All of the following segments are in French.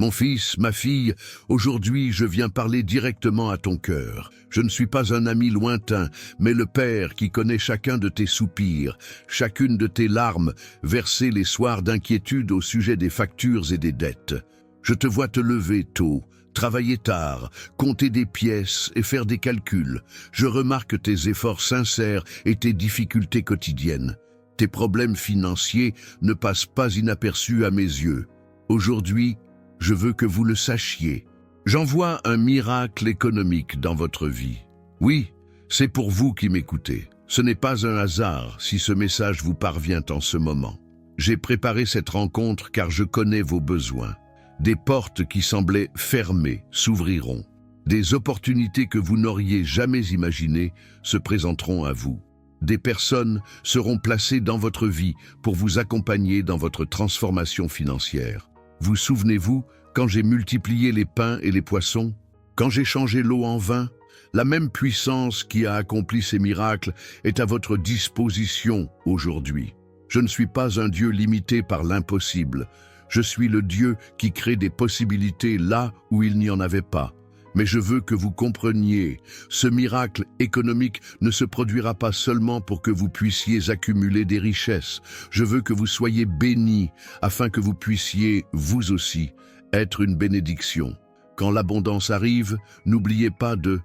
Mon fils, ma fille, aujourd'hui je viens parler directement à ton cœur. Je ne suis pas un ami lointain, mais le Père qui connaît chacun de tes soupirs, chacune de tes larmes, versées les soirs d'inquiétude au sujet des factures et des dettes. Je te vois te lever tôt, travailler tard, compter des pièces et faire des calculs. Je remarque tes efforts sincères et tes difficultés quotidiennes. Tes problèmes financiers ne passent pas inaperçus à mes yeux. Aujourd'hui, je veux que vous le sachiez. J'envoie un miracle économique dans votre vie. Oui, c'est pour vous qui m'écoutez. Ce n'est pas un hasard si ce message vous parvient en ce moment. J'ai préparé cette rencontre car je connais vos besoins. Des portes qui semblaient fermées s'ouvriront. Des opportunités que vous n'auriez jamais imaginées se présenteront à vous. Des personnes seront placées dans votre vie pour vous accompagner dans votre transformation financière. Vous souvenez-vous, quand j'ai multiplié les pains et les poissons, quand j'ai changé l'eau en vin, la même puissance qui a accompli ces miracles est à votre disposition aujourd'hui. Je ne suis pas un Dieu limité par l'impossible. Je suis le Dieu qui crée des possibilités là où il n'y en avait pas. Mais je veux que vous compreniez, ce miracle économique ne se produira pas seulement pour que vous puissiez accumuler des richesses. Je veux que vous soyez bénis afin que vous puissiez, vous aussi, être une bénédiction. Quand l'abondance arrive, n'oubliez pas de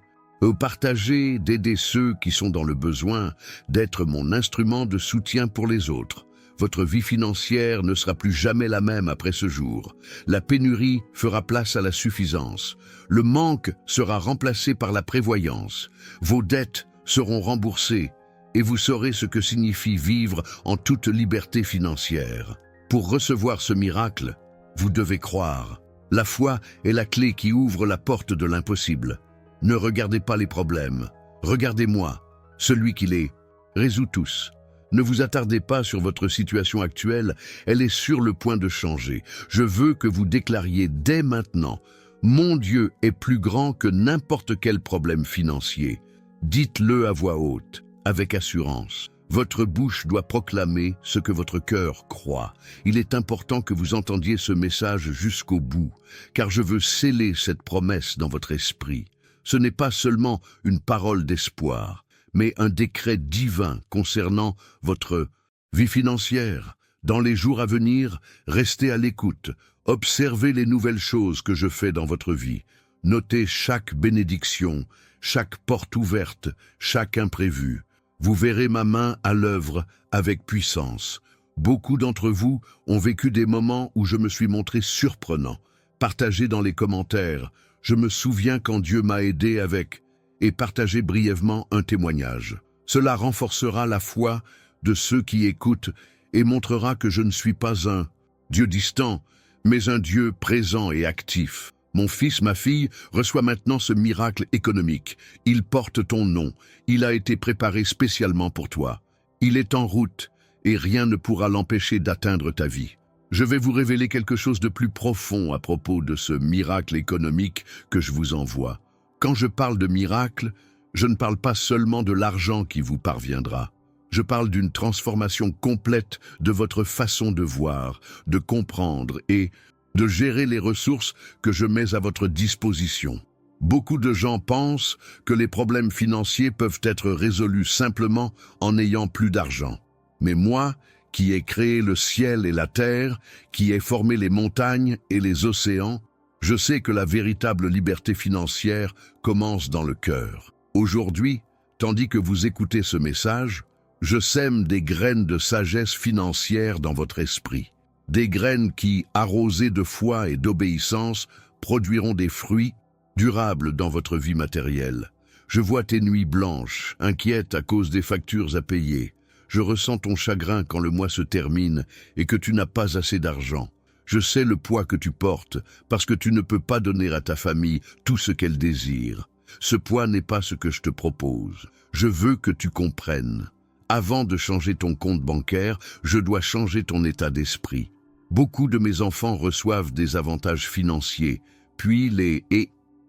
partager, d'aider ceux qui sont dans le besoin, d'être mon instrument de soutien pour les autres. Votre vie financière ne sera plus jamais la même après ce jour. La pénurie fera place à la suffisance. Le manque sera remplacé par la prévoyance. Vos dettes seront remboursées et vous saurez ce que signifie vivre en toute liberté financière. Pour recevoir ce miracle, vous devez croire. La foi est la clé qui ouvre la porte de l'impossible. Ne regardez pas les problèmes. Regardez-moi, celui qui les résout tous. Ne vous attardez pas sur votre situation actuelle, elle est sur le point de changer. Je veux que vous déclariez dès maintenant, « Mon Dieu est plus grand que n'importe quel problème financier ». Dites-le à voix haute, avec assurance. Votre bouche doit proclamer ce que votre cœur croit. Il est important que vous entendiez ce message jusqu'au bout, car je veux sceller cette promesse dans votre esprit. Ce n'est pas seulement une parole d'espoir, mais un décret divin concernant votre vie financière. Dans les jours à venir, restez à l'écoute, observez les nouvelles choses que je fais dans votre vie. Notez chaque bénédiction, chaque porte ouverte, chaque imprévu. Vous verrez ma main à l'œuvre avec puissance. Beaucoup d'entre vous ont vécu des moments où je me suis montré surprenant. Partagez dans les commentaires. Je me souviens quand Dieu m'a aidé avec... et partagez brièvement un témoignage. Cela renforcera la foi de ceux qui écoutent et montrera que je ne suis pas un Dieu distant, mais un Dieu présent et actif. Mon fils, ma fille, reçoit maintenant ce miracle économique. Il porte ton nom. Il a été préparé spécialement pour toi. Il est en route et rien ne pourra l'empêcher d'atteindre ta vie. Je vais vous révéler quelque chose de plus profond à propos de ce miracle économique que je vous envoie. Quand je parle de miracle, je ne parle pas seulement de l'argent qui vous parviendra. Je parle d'une transformation complète de votre façon de voir, de comprendre et de gérer les ressources que je mets à votre disposition. Beaucoup de gens pensent que les problèmes financiers peuvent être résolus simplement en n'ayant plus d'argent. Mais moi, qui ai créé le ciel et la terre, qui ai formé les montagnes et les océans, je sais que la véritable liberté financière commence dans le cœur. Aujourd'hui, tandis que vous écoutez ce message, je sème des graines de sagesse financière dans votre esprit. Des graines qui, arrosées de foi et d'obéissance, produiront des fruits durables dans votre vie matérielle. Je vois tes nuits blanches, inquiètes à cause des factures à payer. Je ressens ton chagrin quand le mois se termine et que tu n'as pas assez d'argent. Je sais le poids que tu portes parce que tu ne peux pas donner à ta famille tout ce qu'elle désire. Ce poids n'est pas ce que je te propose. Je veux que tu comprennes. Avant de changer ton compte bancaire, je dois changer ton état d'esprit. Beaucoup de mes enfants reçoivent des avantages financiers, puis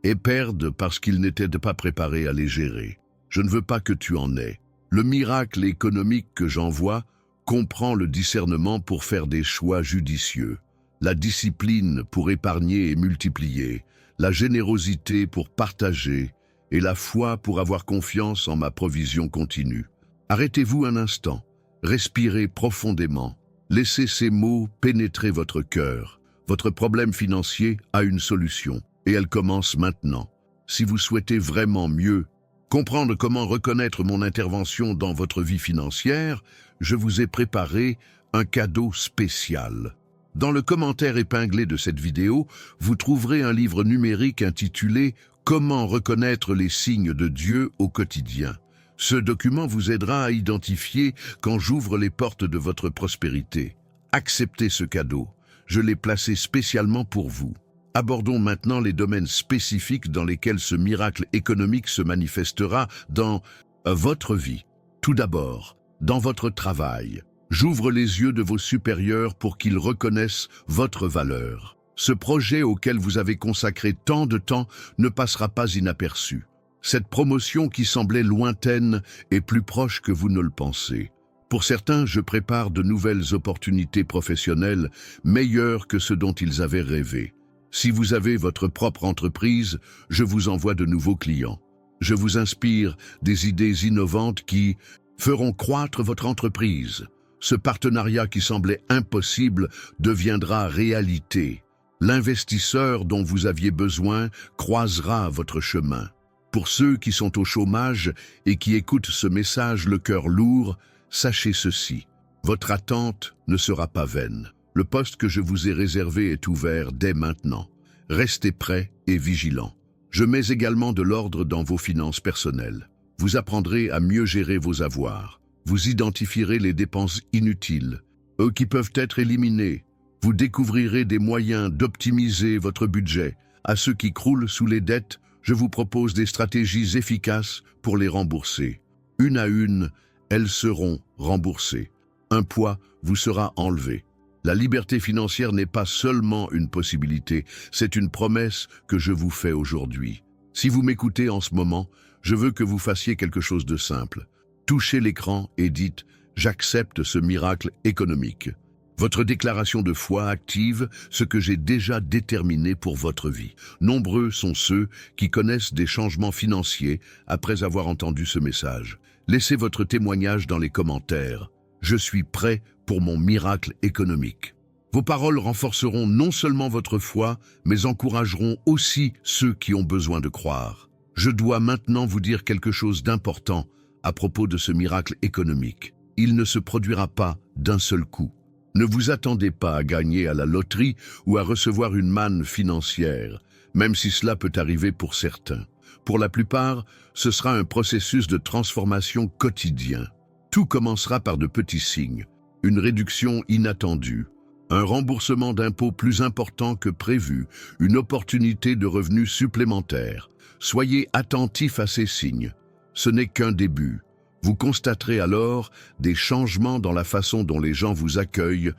et perdent parce qu'ils n'étaient pas préparés à les gérer. Je ne veux pas que tu en aies. Le miracle économique que j'envoie comprend le discernement pour faire des choix judicieux. la discipline pour épargner et multiplier, la générosité pour partager et la foi pour avoir confiance en ma provision continue. Arrêtez-vous un instant, respirez profondément, laissez ces mots pénétrer votre cœur. Votre problème financier a une solution et elle commence maintenant. Si vous souhaitez vraiment mieux comprendre comment reconnaître mon intervention dans votre vie financière, je vous ai préparé un cadeau spécial. Dans le commentaire épinglé de cette vidéo, vous trouverez un livre numérique intitulé « Comment reconnaître les signes de Dieu au quotidien ». Ce document vous aidera à identifier quand j'ouvre les portes de votre prospérité. Acceptez ce cadeau. Je l'ai placé spécialement pour vous. Abordons maintenant les domaines spécifiques dans lesquels ce miracle économique se manifestera dans votre vie. Tout d'abord, dans votre travail. J'ouvre les yeux de vos supérieurs pour qu'ils reconnaissent votre valeur. Ce projet auquel vous avez consacré tant de temps ne passera pas inaperçu. Cette promotion qui semblait lointaine est plus proche que vous ne le pensez. Pour certains, je prépare de nouvelles opportunités professionnelles meilleures que ce dont ils avaient rêvé. Si vous avez votre propre entreprise, je vous envoie de nouveaux clients. Je vous inspire des idées innovantes qui feront croître votre entreprise. Ce partenariat qui semblait impossible deviendra réalité. L'investisseur dont vous aviez besoin croisera votre chemin. Pour ceux qui sont au chômage et qui écoutent ce message le cœur lourd, sachez ceci, votre attente ne sera pas vaine. Le poste que je vous ai réservé est ouvert dès maintenant. Restez prêts et vigilants. Je mets également de l'ordre dans vos finances personnelles. Vous apprendrez à mieux gérer vos avoirs. Vous identifierez les dépenses inutiles, eux qui peuvent être éliminées. Vous découvrirez des moyens d'optimiser votre budget. À ceux qui croulent sous les dettes, je vous propose des stratégies efficaces pour les rembourser. Une à une, elles seront remboursées. Un poids vous sera enlevé. La liberté financière n'est pas seulement une possibilité, c'est une promesse que je vous fais aujourd'hui. Si vous m'écoutez en ce moment, je veux que vous fassiez quelque chose de simple. Touchez l'écran et dites « J'accepte ce miracle économique ». Votre déclaration de foi active ce que j'ai déjà déterminé pour votre vie. Nombreux sont ceux qui connaissent des changements financiers après avoir entendu ce message. Laissez votre témoignage dans les commentaires. Je suis prêt pour mon miracle économique. Vos paroles renforceront non seulement votre foi, mais encourageront aussi ceux qui ont besoin de croire. Je dois maintenant vous dire quelque chose d'important à propos de ce miracle économique. Il ne se produira pas d'un seul coup. Ne vous attendez pas à gagner à la loterie ou à recevoir une manne financière, même si cela peut arriver pour certains. Pour la plupart, ce sera un processus de transformation quotidien. Tout commencera par de petits signes, une réduction inattendue, un remboursement d'impôts plus important que prévu, une opportunité de revenus supplémentaires. Soyez attentifs à ces signes. Ce n'est qu'un début. Vous constaterez alors des changements dans la façon dont les gens vous accueillent,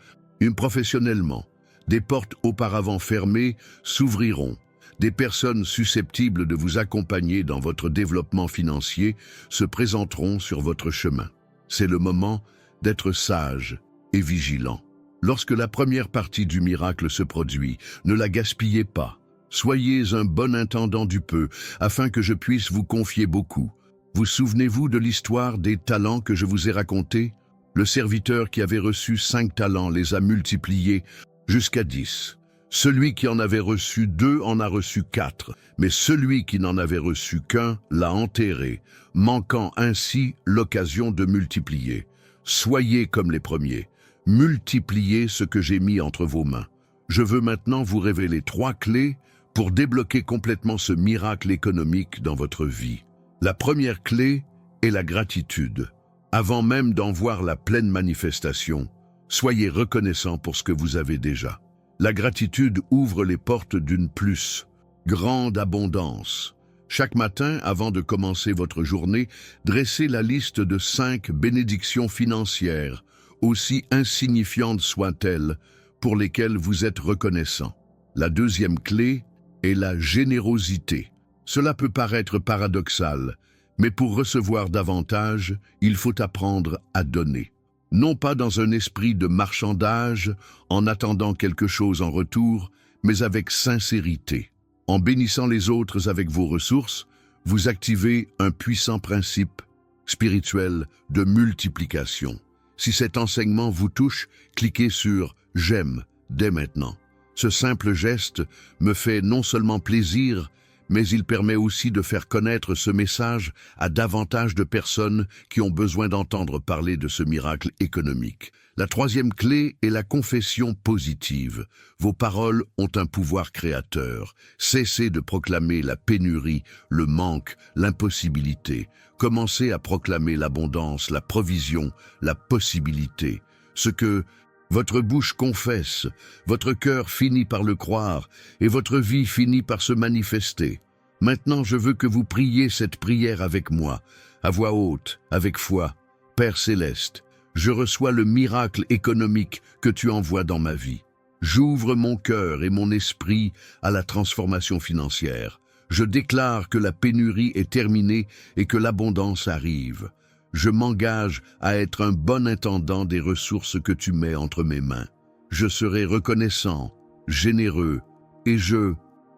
professionnellement. Des portes auparavant fermées s'ouvriront. Des personnes susceptibles de vous accompagner dans votre développement financier se présenteront sur votre chemin. C'est le moment d'être sage et vigilant. Lorsque la première partie du miracle se produit, ne la gaspillez pas. Soyez un bon intendant du peu, afin que je puisse vous confier beaucoup. Vous souvenez-vous de l'histoire des talents que je vous ai raconté? Le serviteur qui avait reçu 5 talents les a multipliés jusqu'à 10. Celui qui en avait reçu 2 en a reçu 4, mais celui qui n'en avait reçu qu'un l'a enterré, manquant ainsi l'occasion de multiplier. Soyez comme les premiers, multipliez ce que j'ai mis entre vos mains. Je veux maintenant vous révéler 3 clés pour débloquer complètement ce miracle économique dans votre vie. La première clé est la gratitude. Avant même d'en voir la pleine manifestation, soyez reconnaissant pour ce que vous avez déjà. La gratitude ouvre les portes d'une plus grande abondance. Chaque matin, avant de commencer votre journée, dressez la liste de 5 bénédictions financières, aussi insignifiantes soient-elles, pour lesquelles vous êtes reconnaissant. La deuxième clé est la générosité. Cela peut paraître paradoxal, mais pour recevoir davantage, il faut apprendre à donner. non pas dans un esprit de marchandage, en attendant quelque chose en retour, mais avec sincérité. En bénissant les autres avec vos ressources, vous activez un puissant principe spirituel de multiplication. Si cet enseignement vous touche, cliquez sur « J'aime » dès maintenant. Ce simple geste me fait non seulement plaisir, mais il permet aussi de faire connaître ce message à davantage de personnes qui ont besoin d'entendre parler de ce miracle économique. La troisième clé est la confession positive. Vos paroles ont un pouvoir créateur. Cessez de proclamer la pénurie, le manque, l'impossibilité. Commencez à proclamer l'abondance, la provision, la possibilité. Ce que votre bouche confesse, votre cœur finit par le croire et votre vie finit par se manifester. Maintenant, je veux que vous priez cette prière avec moi, à voix haute, avec foi. Père céleste, je reçois le miracle économique que tu envoies dans ma vie. J'ouvre mon cœur et mon esprit à la transformation financière. Je déclare que la pénurie est terminée et que l'abondance arrive. Je m'engage à être un bon intendant des ressources que tu mets entre mes mains. Je serai reconnaissant, généreux, et je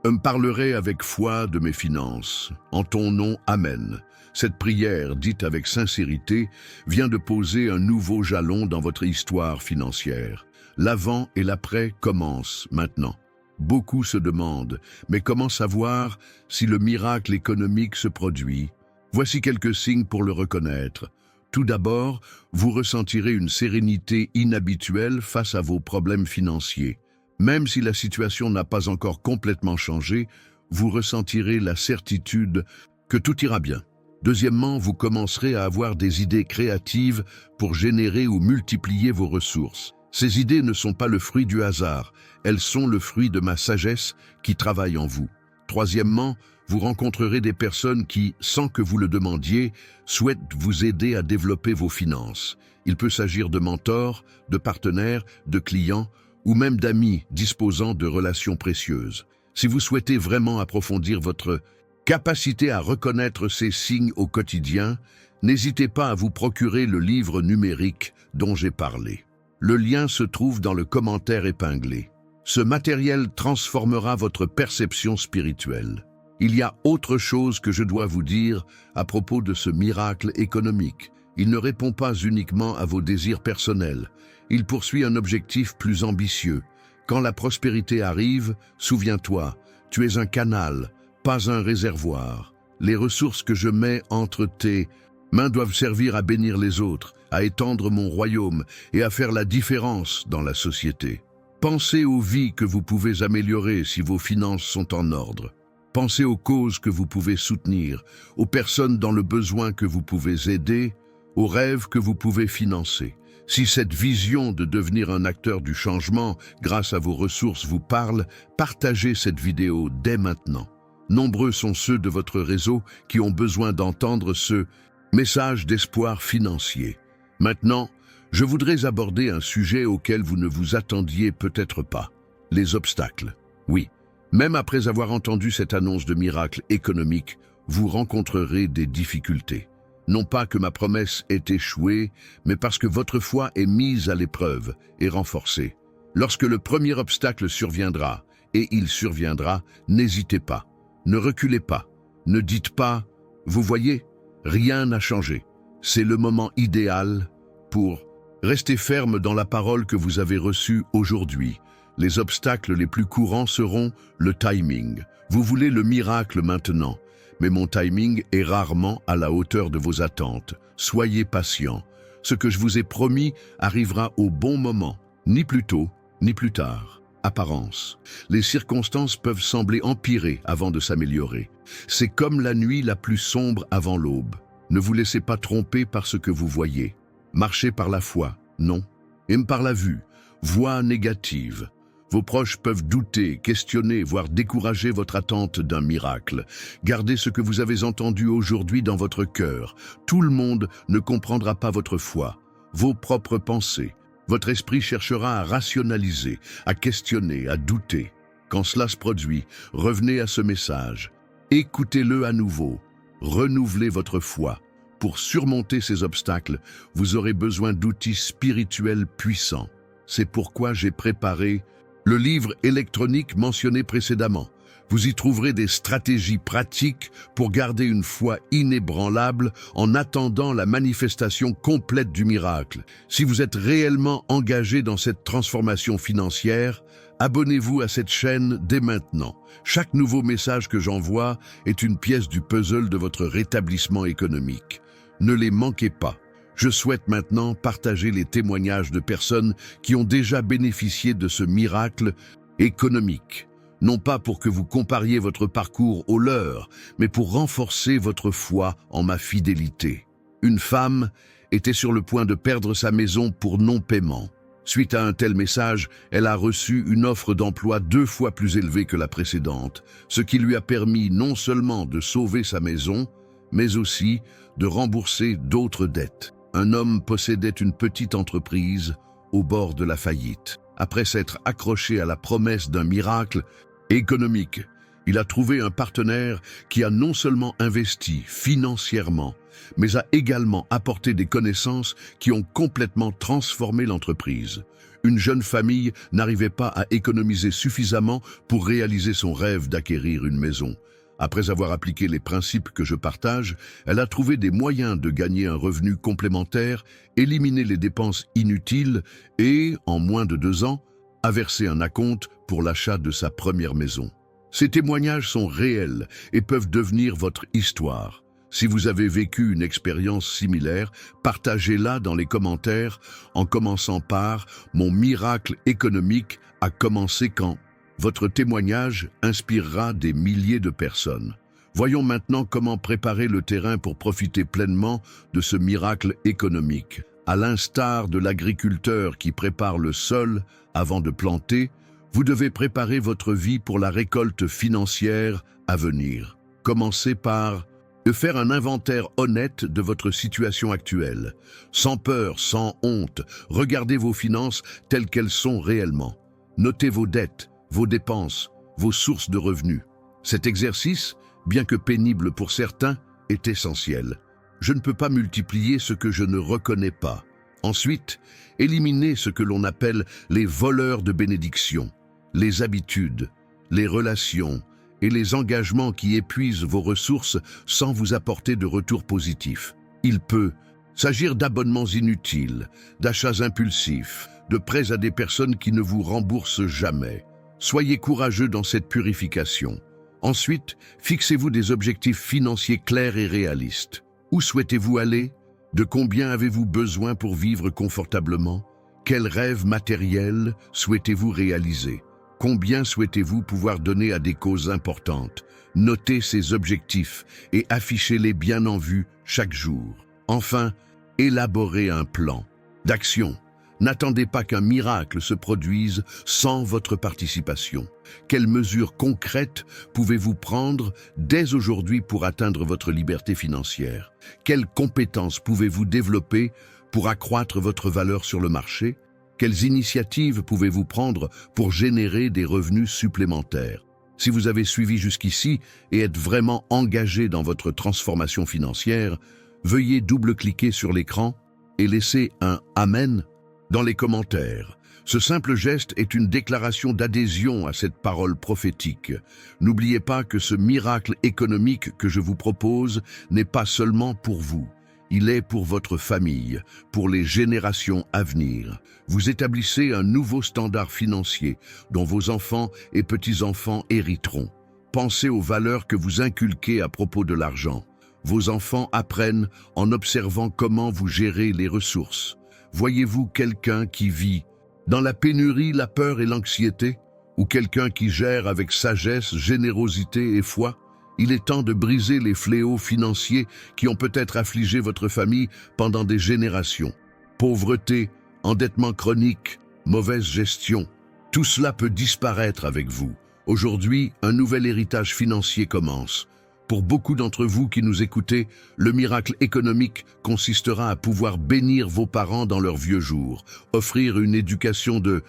me parlerai avec foi de mes finances. En ton nom, Amen. Cette prière, dite avec sincérité, vient de poser un nouveau jalon dans votre histoire financière. L'avant et l'après commencent maintenant. Beaucoup se demandent, mais comment savoir si le miracle économique se produit ? Voici quelques signes pour le reconnaître. Tout d'abord, vous ressentirez une sérénité inhabituelle face à vos problèmes financiers. Même si la situation n'a pas encore complètement changé, vous ressentirez la certitude que tout ira bien. Deuxièmement, vous commencerez à avoir des idées créatives pour générer ou multiplier vos ressources. Ces idées ne sont pas le fruit du hasard, elles sont le fruit de ma sagesse qui travaille en vous. Troisièmement, vous rencontrerez des personnes qui, sans que vous le demandiez, souhaitent vous aider à développer vos finances. Il peut s'agir de mentors, de partenaires, de clients ou même d'amis disposant de relations précieuses. Si vous souhaitez vraiment approfondir votre capacité à reconnaître ces signes au quotidien, n'hésitez pas à vous procurer le livre numérique dont j'ai parlé. Le lien se trouve dans le commentaire épinglé. Ce matériel transformera votre perception spirituelle. Il y a autre chose que je dois vous dire à propos de ce miracle économique. Il ne répond pas uniquement à vos désirs personnels. Il poursuit un objectif plus ambitieux. Quand la prospérité arrive, souviens-toi, tu es un canal, pas un réservoir. Les ressources que je mets entre tes mains doivent servir à bénir les autres, à étendre mon royaume et à faire la différence dans la société. Pensez aux vies que vous pouvez améliorer si vos finances sont en ordre. Pensez aux causes que vous pouvez soutenir, aux personnes dans le besoin que vous pouvez aider, aux rêves que vous pouvez financer. Si cette vision de devenir un acteur du changement grâce à vos ressources vous parle, partagez cette vidéo dès maintenant. Nombreux sont ceux de votre réseau qui ont besoin d'entendre ce message d'espoir financier. Maintenant, je voudrais aborder un sujet auquel vous ne vous attendiez peut-être pas. Les obstacles. Oui. Même après avoir entendu cette annonce de miracle économique, vous rencontrerez des difficultés. Non pas que ma promesse ait échoué, mais parce que votre foi est mise à l'épreuve et renforcée. Lorsque le premier obstacle surviendra, et il surviendra, n'hésitez pas, ne reculez pas, ne dites pas « Vous voyez, rien n'a changé ». C'est le moment idéal pour rester ferme dans la parole que vous avez reçue aujourd'hui. Les obstacles les plus courants seront le timing. Vous voulez le miracle maintenant, mais mon timing est rarement à la hauteur de vos attentes. Soyez patient. Ce que je vous ai promis arrivera au bon moment, ni plus tôt, ni plus tard. Apparence. Les circonstances peuvent sembler empirer avant de s'améliorer. C'est comme la nuit la plus sombre avant l'aube. Ne vous laissez pas tromper par ce que vous voyez. Marchez par la foi, non, et par la vue. Voix négative. Vos proches peuvent douter, questionner, voire décourager votre attente d'un miracle. Gardez ce que vous avez entendu aujourd'hui dans votre cœur. Tout le monde ne comprendra pas votre foi, vos propres pensées. Votre esprit cherchera à rationaliser, à questionner, à douter. Quand cela se produit, revenez à ce message. Écoutez-le à nouveau. Renouvelez votre foi. Pour surmonter ces obstacles, vous aurez besoin d'outils spirituels puissants. C'est pourquoi j'ai préparé le livre électronique mentionné précédemment. Vous y trouverez des stratégies pratiques pour garder une foi inébranlable en attendant la manifestation complète du miracle. Si vous êtes réellement engagé dans cette transformation financière, abonnez-vous à cette chaîne dès maintenant. Chaque nouveau message que j'envoie est une pièce du puzzle de votre rétablissement économique. Ne les manquez pas. Je souhaite maintenant partager les témoignages de personnes qui ont déjà bénéficié de ce miracle économique. Non pas pour que vous compariez votre parcours au leur, mais pour renforcer votre foi en ma fidélité. Une femme était sur le point de perdre sa maison pour non-paiement. Suite à un tel message, elle a reçu une offre d'emploi 2 fois plus élevée que la précédente, ce qui lui a permis non seulement de sauver sa maison, mais aussi de rembourser d'autres dettes. Un homme possédait une petite entreprise au bord de la faillite. Après s'être accroché à la promesse d'un miracle économique, il a trouvé un partenaire qui a non seulement investi financièrement, mais a également apporté des connaissances qui ont complètement transformé l'entreprise. Une jeune famille n'arrivait pas à économiser suffisamment pour réaliser son rêve d'acquérir une maison. Après avoir appliqué les principes que je partage, elle a trouvé des moyens de gagner un revenu complémentaire, éliminer les dépenses inutiles et, en moins de 2 ans, a versé un acompte pour l'achat de sa première maison. Ces témoignages sont réels et peuvent devenir votre histoire. Si vous avez vécu une expérience similaire, partagez-la dans les commentaires en commençant par « Mon miracle économique a commencé quand ?» Votre témoignage inspirera des milliers de personnes. Voyons maintenant comment préparer le terrain pour profiter pleinement de ce miracle économique. À l'instar de l'agriculteur qui prépare le sol avant de planter, vous devez préparer votre vie pour la récolte financière à venir. Commencez par faire un inventaire honnête de votre situation actuelle. Sans peur, sans honte, regardez vos finances telles qu'elles sont réellement. Notez vos dettes, vos dépenses, vos sources de revenus. Cet exercice, bien que pénible pour certains, est essentiel. Je ne peux pas multiplier ce que je ne reconnais pas. Ensuite, éliminez ce que l'on appelle les voleurs de bénédiction, les habitudes, les relations et les engagements qui épuisent vos ressources sans vous apporter de retour positif. Il peut s'agir d'abonnements inutiles, d'achats impulsifs, de prêts à des personnes qui ne vous remboursent jamais. Soyez courageux dans cette purification. Ensuite, fixez-vous des objectifs financiers clairs et réalistes. Où souhaitez-vous aller? De combien avez-vous besoin pour vivre confortablement? Quels rêves matériels souhaitez-vous réaliser? Combien souhaitez-vous pouvoir donner à des causes importantes? Notez ces objectifs et affichez-les bien en vue chaque jour. Enfin, élaborez un plan d'action. N'attendez pas qu'un miracle se produise sans votre participation. Quelles mesures concrètes pouvez-vous prendre dès aujourd'hui pour atteindre votre liberté financière? Quelles compétences pouvez-vous développer pour accroître votre valeur sur le marché? Quelles initiatives pouvez-vous prendre pour générer des revenus supplémentaires? Si vous avez suivi jusqu'ici et êtes vraiment engagé dans votre transformation financière, veuillez double-cliquer sur l'écran et laisser un « Amen » dans les commentaires. Ce simple geste est une déclaration d'adhésion à cette parole prophétique. N'oubliez pas que ce miracle économique que je vous propose n'est pas seulement pour vous. Il est pour votre famille, pour les générations à venir. Vous établissez un nouveau standard financier dont vos enfants et petits-enfants hériteront. Pensez aux valeurs que vous inculquez à propos de l'argent. Vos enfants apprennent en observant comment vous gérez les ressources. Voyez-vous quelqu'un qui vit dans la pénurie, la peur et l'anxiété, ou quelqu'un qui gère avec sagesse, générosité et foi? Il est temps de briser les fléaux financiers qui ont peut-être affligé votre famille pendant des générations. Pauvreté, endettement chronique, mauvaise gestion, tout cela peut disparaître avec vous. Aujourd'hui, un nouvel héritage financier commence. Pour beaucoup d'entre vous qui nous écoutez, le miracle économique consistera à pouvoir bénir vos parents dans leurs vieux jours, offrir une éducation de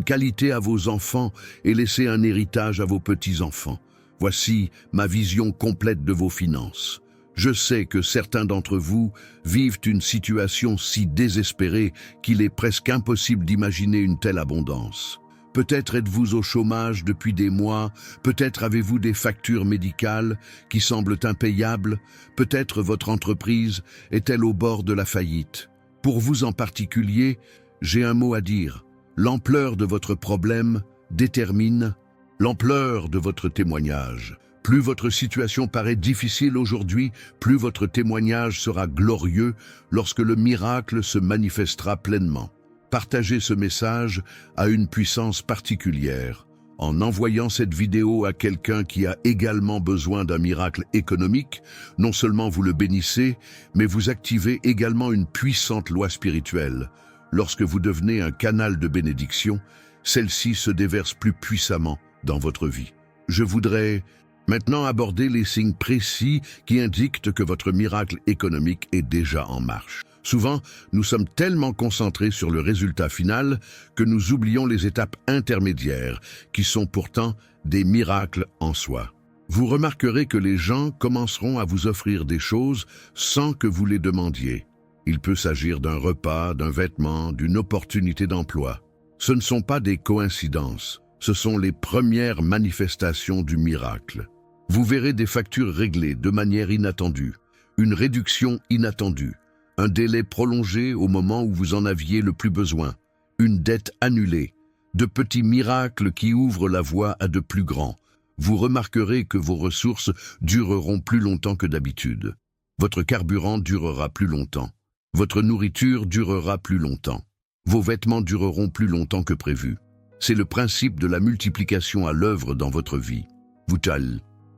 qualité à vos enfants et laisser un héritage à vos petits-enfants. Voici ma vision complète de vos finances. Je sais que certains d'entre vous vivent une situation si désespérée qu'il est presque impossible d'imaginer une telle abondance. Peut-être êtes-vous au chômage depuis des mois, peut-être avez-vous des factures médicales qui semblent impayables, peut-être votre entreprise est-elle au bord de la faillite. Pour vous en particulier, j'ai un mot à dire. L'ampleur de votre problème détermine l'ampleur de votre témoignage. Plus votre situation paraît difficile aujourd'hui, plus votre témoignage sera glorieux lorsque le miracle se manifestera pleinement. Partagez ce message à une puissance particulière. En envoyant cette vidéo à quelqu'un qui a également besoin d'un miracle économique, non seulement vous le bénissez, mais vous activez également une puissante loi spirituelle. Lorsque vous devenez un canal de bénédiction, celle-ci se déverse plus puissamment dans votre vie. Je voudrais maintenant aborder les signes précis qui indiquent que votre miracle économique est déjà en marche. Souvent, nous sommes tellement concentrés sur le résultat final que nous oublions les étapes intermédiaires, qui sont pourtant des miracles en soi. Vous remarquerez que les gens commenceront à vous offrir des choses sans que vous les demandiez. Il peut s'agir d'un repas, d'un vêtement, d'une opportunité d'emploi. Ce ne sont pas des coïncidences, ce sont les premières manifestations du miracle. Vous verrez des factures réglées de manière inattendue, une réduction inattendue, un délai prolongé au moment où vous en aviez le plus besoin, une dette annulée, de petits miracles qui ouvrent la voie à de plus grands. Vous remarquerez que vos ressources dureront plus longtemps que d'habitude. Votre carburant durera plus longtemps. Votre nourriture durera plus longtemps. Vos vêtements dureront plus longtemps que prévu. C'est le principe de la multiplication à l'œuvre dans votre vie. Vous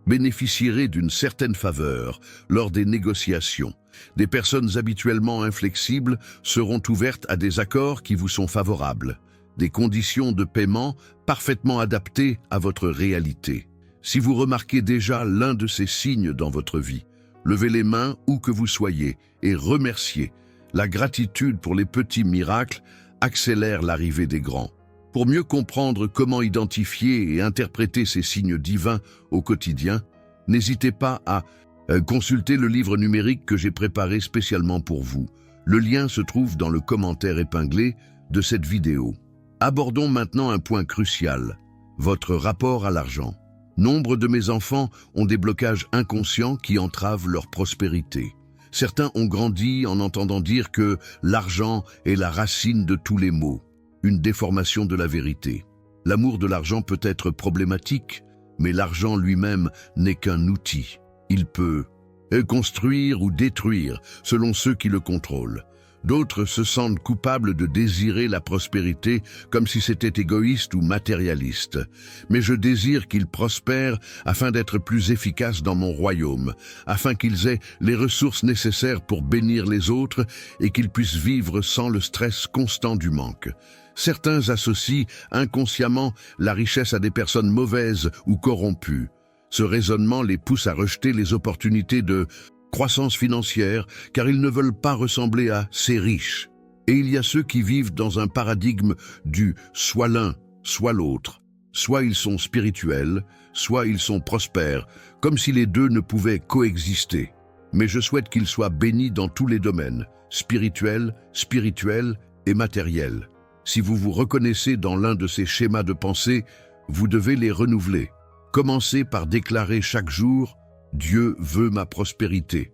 bénéficierez d'une certaine faveur lors des négociations. Des personnes habituellement inflexibles seront ouvertes à des accords qui vous sont favorables, des conditions de paiement parfaitement adaptées à votre réalité. Si vous remarquez déjà l'un de ces signes dans votre vie, levez les mains où que vous soyez et remerciez. La gratitude pour les petits miracles accélère l'arrivée des grands. Pour mieux comprendre comment identifier et interpréter ces signes divins au quotidien, n'hésitez pas à consulter le livre numérique que j'ai préparé spécialement pour vous. Le lien se trouve dans le commentaire épinglé de cette vidéo. Abordons maintenant un point crucial, votre rapport à l'argent. Nombre de mes enfants ont des blocages inconscients qui entravent leur prospérité. Certains ont grandi en entendant dire que l'argent est la racine de tous les maux. Une déformation de la vérité. L'amour de l'argent peut être problématique, mais l'argent lui-même n'est qu'un outil. Il peut construire ou détruire selon ceux qui le contrôlent. D'autres se sentent coupables de désirer la prospérité comme si c'était égoïste ou matérialiste. Mais je désire qu'ils prospèrent afin d'être plus efficaces dans mon royaume, afin qu'ils aient les ressources nécessaires pour bénir les autres et qu'ils puissent vivre sans le stress constant du manque. Certains associent inconsciemment la richesse à des personnes mauvaises ou corrompues. Ce raisonnement les pousse à rejeter les opportunités de croissance financière car ils ne veulent pas ressembler à ces riches. Et il y a ceux qui vivent dans un paradigme du soit l'un, soit l'autre. Soit ils sont spirituels, soit ils sont prospères, comme si les deux ne pouvaient coexister. Mais je souhaite qu'ils soient bénis dans tous les domaines, spirituel et matériel. Si vous vous reconnaissez dans l'un de ces schémas de pensée, vous devez les renouveler. Commencez par déclarer chaque jour « Dieu veut ma prospérité ».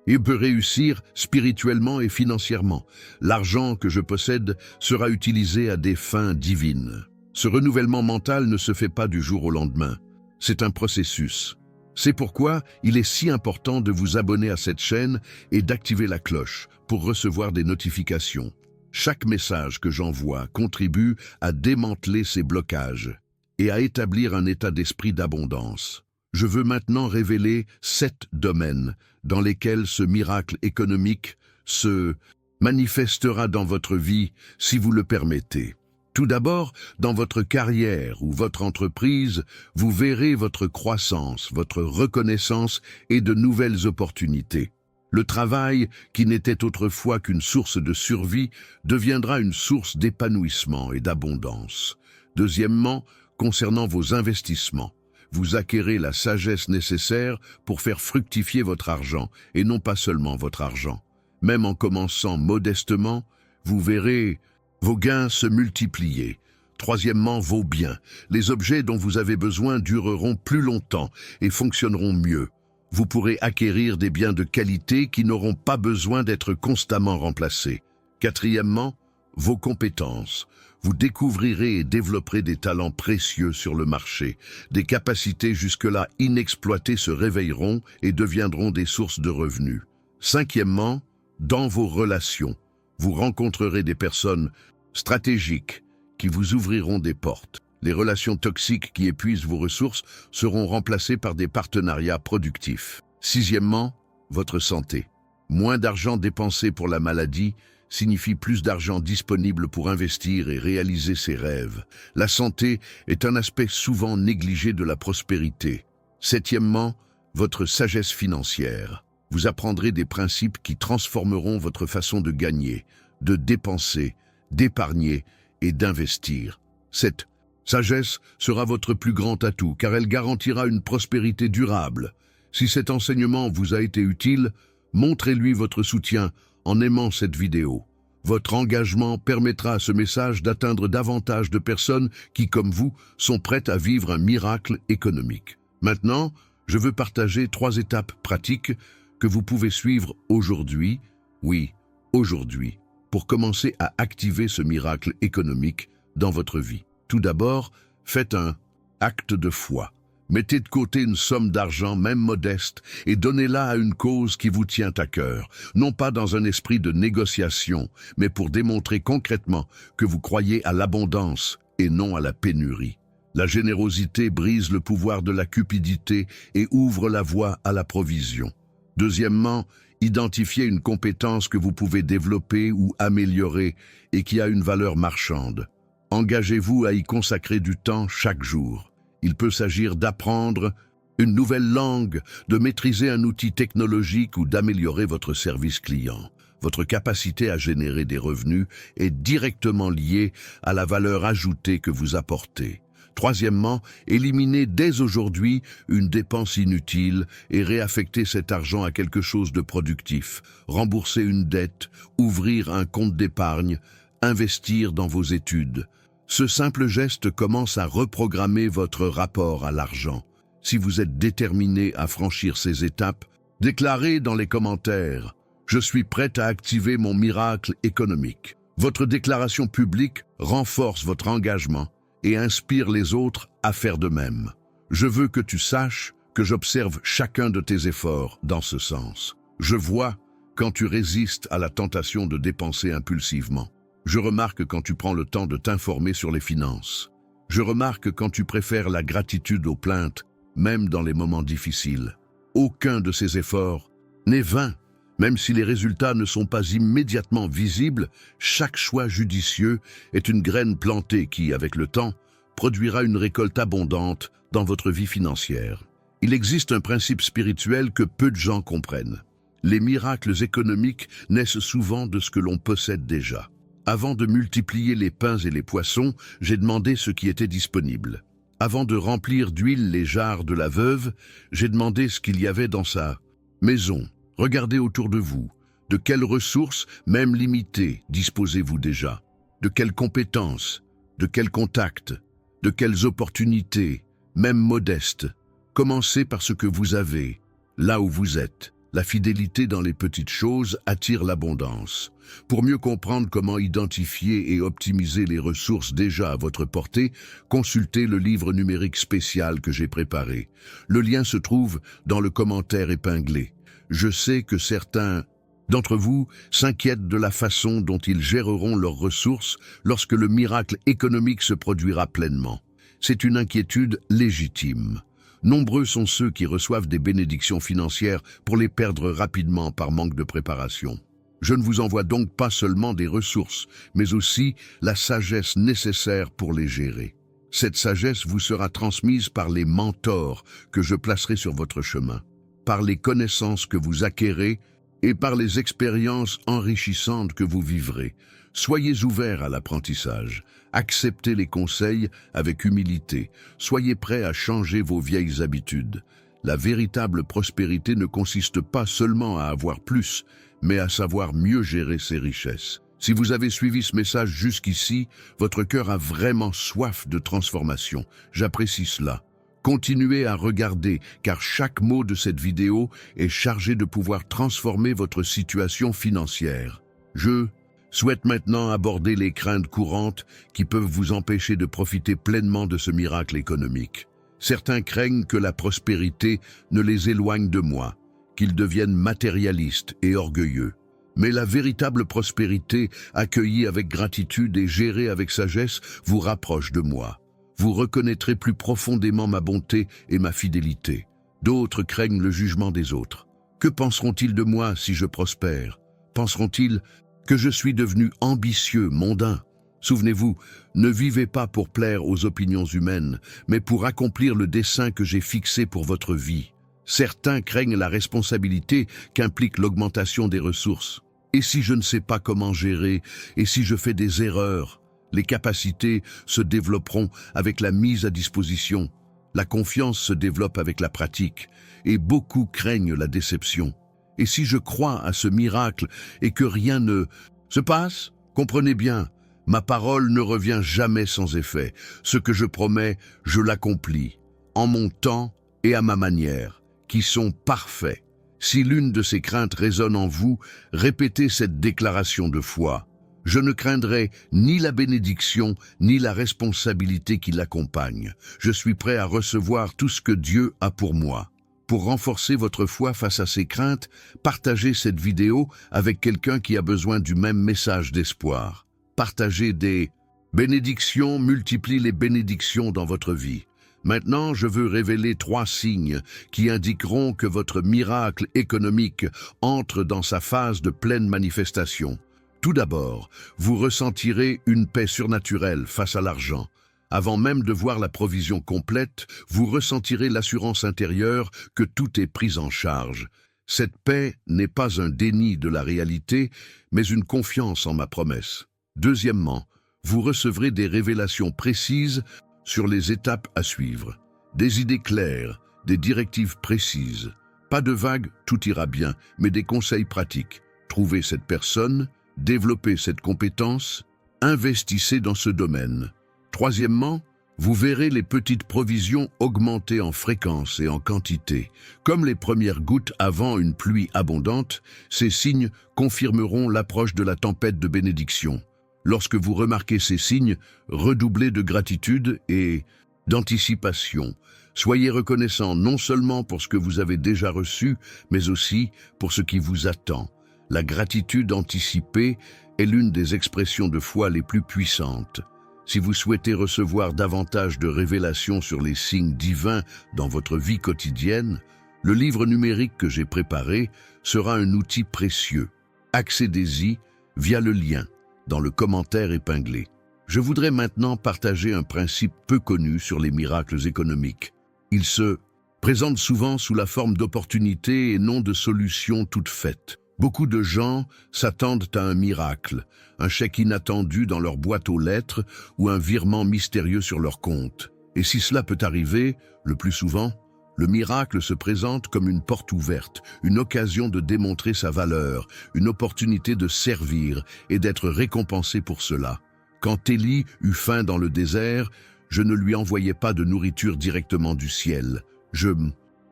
Il peut réussir spirituellement et financièrement. L'argent que je possède sera utilisé à des fins divines. Ce renouvellement mental ne se fait pas du jour au lendemain. C'est un processus. C'est pourquoi il est si important de vous abonner à cette chaîne et d'activer la cloche pour recevoir des notifications. Chaque message que j'envoie contribue à démanteler ces blocages et à établir un état d'esprit d'abondance. Je veux maintenant révéler 7 domaines dans lesquels ce miracle économique se manifestera dans votre vie si vous le permettez. Tout d'abord, dans votre carrière ou votre entreprise, vous verrez votre croissance, votre reconnaissance et de nouvelles opportunités. Le travail, qui n'était autrefois qu'une source de survie, deviendra une source d'épanouissement et d'abondance. Deuxièmement, concernant vos investissements, vous acquérez la sagesse nécessaire pour faire fructifier votre argent, et non pas seulement votre argent. Même en commençant modestement, vous verrez vos gains se multiplier. Troisièmement, vos biens. Les objets dont vous avez besoin dureront plus longtemps et fonctionneront mieux. Vous pourrez acquérir des biens de qualité qui n'auront pas besoin d'être constamment remplacés. Quatrièmement, vos compétences. Vous découvrirez et développerez des talents précieux sur le marché. Des capacités jusque-là inexploitées se réveilleront et deviendront des sources de revenus. Cinquièmement, dans vos relations. Vous rencontrerez des personnes stratégiques qui vous ouvriront des portes. Les relations toxiques qui épuisent vos ressources seront remplacées par des partenariats productifs. Sixièmement, votre santé. Moins d'argent dépensé pour la maladie signifie plus d'argent disponible pour investir et réaliser ses rêves. La santé est un aspect souvent négligé de la prospérité. Septièmement, votre sagesse financière. Vous apprendrez des principes qui transformeront votre façon de gagner, de dépenser, d'épargner et d'investir. Cette sagesse sera votre plus grand atout car elle garantira une prospérité durable. Si cet enseignement vous a été utile, montrez-lui votre soutien en aimant cette vidéo. Votre engagement permettra à ce message d'atteindre davantage de personnes qui, comme vous, sont prêtes à vivre un miracle économique. Maintenant, je veux partager 3 étapes pratiques que vous pouvez suivre aujourd'hui, oui, aujourd'hui, pour commencer à activer ce miracle économique dans votre vie. Tout d'abord, faites un acte de foi. Mettez de côté une somme d'argent, même modeste, et donnez-la à une cause qui vous tient à cœur, non pas dans un esprit de négociation, mais pour démontrer concrètement que vous croyez à l'abondance et non à la pénurie. La générosité brise le pouvoir de la cupidité et ouvre la voie à la provision. Deuxièmement, identifiez une compétence que vous pouvez développer ou améliorer et qui a une valeur marchande. Engagez-vous à y consacrer du temps chaque jour. Il peut s'agir d'apprendre une nouvelle langue, de maîtriser un outil technologique ou d'améliorer votre service client. Votre capacité à générer des revenus est directement liée à la valeur ajoutée que vous apportez. Troisièmement, éliminez dès aujourd'hui une dépense inutile et réaffectez cet argent à quelque chose de productif. Rembourser une dette, ouvrir un compte d'épargne, investir dans vos études. Ce simple geste commence à reprogrammer votre rapport à l'argent. Si vous êtes déterminé à franchir ces étapes, déclarez dans les commentaires « Je suis prêt à activer mon miracle économique ». Votre déclaration publique renforce votre engagement et inspire les autres à faire de même. Je veux que tu saches que j'observe chacun de tes efforts dans ce sens. Je vois quand tu résistes à la tentation de dépenser impulsivement. Je remarque quand tu prends le temps de t'informer sur les finances. Je remarque quand tu préfères la gratitude aux plaintes, même dans les moments difficiles. Aucun de ces efforts n'est vain. Même si les résultats ne sont pas immédiatement visibles, chaque choix judicieux est une graine plantée qui, avec le temps, produira une récolte abondante dans votre vie financière. Il existe un principe spirituel que peu de gens comprennent. Les miracles économiques naissent souvent de ce que l'on possède déjà. Avant de multiplier les pains et les poissons, j'ai demandé ce qui était disponible. Avant de remplir d'huile les jarres de la veuve, j'ai demandé ce qu'il y avait dans sa maison. Regardez autour de vous. De quelles ressources, même limitées, disposez-vous déjà? De quelles compétences? De quels contacts? De quelles opportunités, même modestes? Commencez par ce que vous avez, là où vous êtes. La fidélité dans les petites choses attire l'abondance. Pour mieux comprendre comment identifier et optimiser les ressources déjà à votre portée, consultez le livre numérique spécial que j'ai préparé. Le lien se trouve dans le commentaire épinglé. Je sais que certains d'entre vous s'inquiètent de la façon dont ils géreront leurs ressources lorsque le miracle économique se produira pleinement. C'est une inquiétude légitime. Nombreux sont ceux qui reçoivent des bénédictions financières pour les perdre rapidement par manque de préparation. Je ne vous envoie donc pas seulement des ressources, mais aussi la sagesse nécessaire pour les gérer. Cette sagesse vous sera transmise par les mentors que je placerai sur votre chemin, par les connaissances que vous acquérez et par les expériences enrichissantes que vous vivrez. Soyez ouverts à l'apprentissage. Acceptez les conseils avec humilité. Soyez prêts à changer vos vieilles habitudes. La véritable prospérité ne consiste pas seulement à avoir plus, mais à savoir mieux gérer ses richesses. Si vous avez suivi ce message jusqu'ici, votre cœur a vraiment soif de transformation. J'apprécie cela. Continuez à regarder, car chaque mot de cette vidéo est chargé de pouvoir transformer votre situation financière. Je souhaite maintenant aborder les craintes courantes qui peuvent vous empêcher de profiter pleinement de ce miracle économique. Certains craignent que la prospérité ne les éloigne de moi, qu'ils deviennent matérialistes et orgueilleux. Mais la véritable prospérité, accueillie avec gratitude et gérée avec sagesse, vous rapproche de moi. Vous reconnaîtrez plus profondément ma bonté et ma fidélité. D'autres craignent le jugement des autres. Que penseront-ils de moi si je prospère? Penseront-ils que je suis devenu ambitieux, mondain? Souvenez-vous, ne vivez pas pour plaire aux opinions humaines, mais pour accomplir le dessein que j'ai fixé pour votre vie. Certains craignent la responsabilité qu'implique l'augmentation des ressources. Et si je ne sais pas comment gérer, et si je fais des erreurs? Les capacités se développeront avec la mise à disposition. La confiance se développe avec la pratique, et beaucoup craignent la déception. Et si je crois à ce miracle et que rien ne se passe, comprenez bien, ma parole ne revient jamais sans effet. Ce que je promets, je l'accomplis, en mon temps et à ma manière, qui sont parfaits. Si l'une de ces craintes résonne en vous, répétez cette déclaration de foi. Je ne craindrai ni la bénédiction, ni la responsabilité qui l'accompagne. Je suis prêt à recevoir tout ce que Dieu a pour moi. Pour renforcer votre foi face à ces craintes, partagez cette vidéo avec quelqu'un qui a besoin du même message d'espoir. Partagez des bénédictions, multiplient les bénédictions dans votre vie. Maintenant, je veux révéler 3 signes qui indiqueront que votre miracle économique entre dans sa phase de pleine manifestation. Tout d'abord, vous ressentirez une paix surnaturelle face à l'argent. Avant même de voir la provision complète, vous ressentirez l'assurance intérieure que tout est pris en charge. Cette paix n'est pas un déni de la réalité, mais une confiance en ma promesse. Deuxièmement, vous recevrez des révélations précises sur les étapes à suivre. Des idées claires, des directives précises. Pas de vagues, tout ira bien, mais des conseils pratiques. Trouvez cette personne, développez cette compétence, investissez dans ce domaine. Troisièmement, vous verrez les petites provisions augmenter en fréquence et en quantité. Comme les premières gouttes avant une pluie abondante, ces signes confirmeront l'approche de la tempête de bénédiction. Lorsque vous remarquez ces signes, redoublez de gratitude et d'anticipation. Soyez reconnaissant non seulement pour ce que vous avez déjà reçu, mais aussi pour ce qui vous attend. La gratitude anticipée est l'une des expressions de foi les plus puissantes. Si vous souhaitez recevoir davantage de révélations sur les signes divins dans votre vie quotidienne, le livre numérique que j'ai préparé sera un outil précieux. Accédez-y via le lien dans le commentaire épinglé. Je voudrais maintenant partager un principe peu connu sur les miracles économiques. Il se présente souvent sous la forme d'opportunités et non de solutions toutes faites. Beaucoup de gens s'attendent à un miracle, un chèque inattendu dans leur boîte aux lettres ou un virement mystérieux sur leur compte. Et si cela peut arriver, le plus souvent, le miracle se présente comme une porte ouverte, une occasion de démontrer sa valeur, une opportunité de servir et d'être récompensé pour cela. Quand Élie eut faim dans le désert, je ne lui envoyais pas de nourriture directement du ciel. Je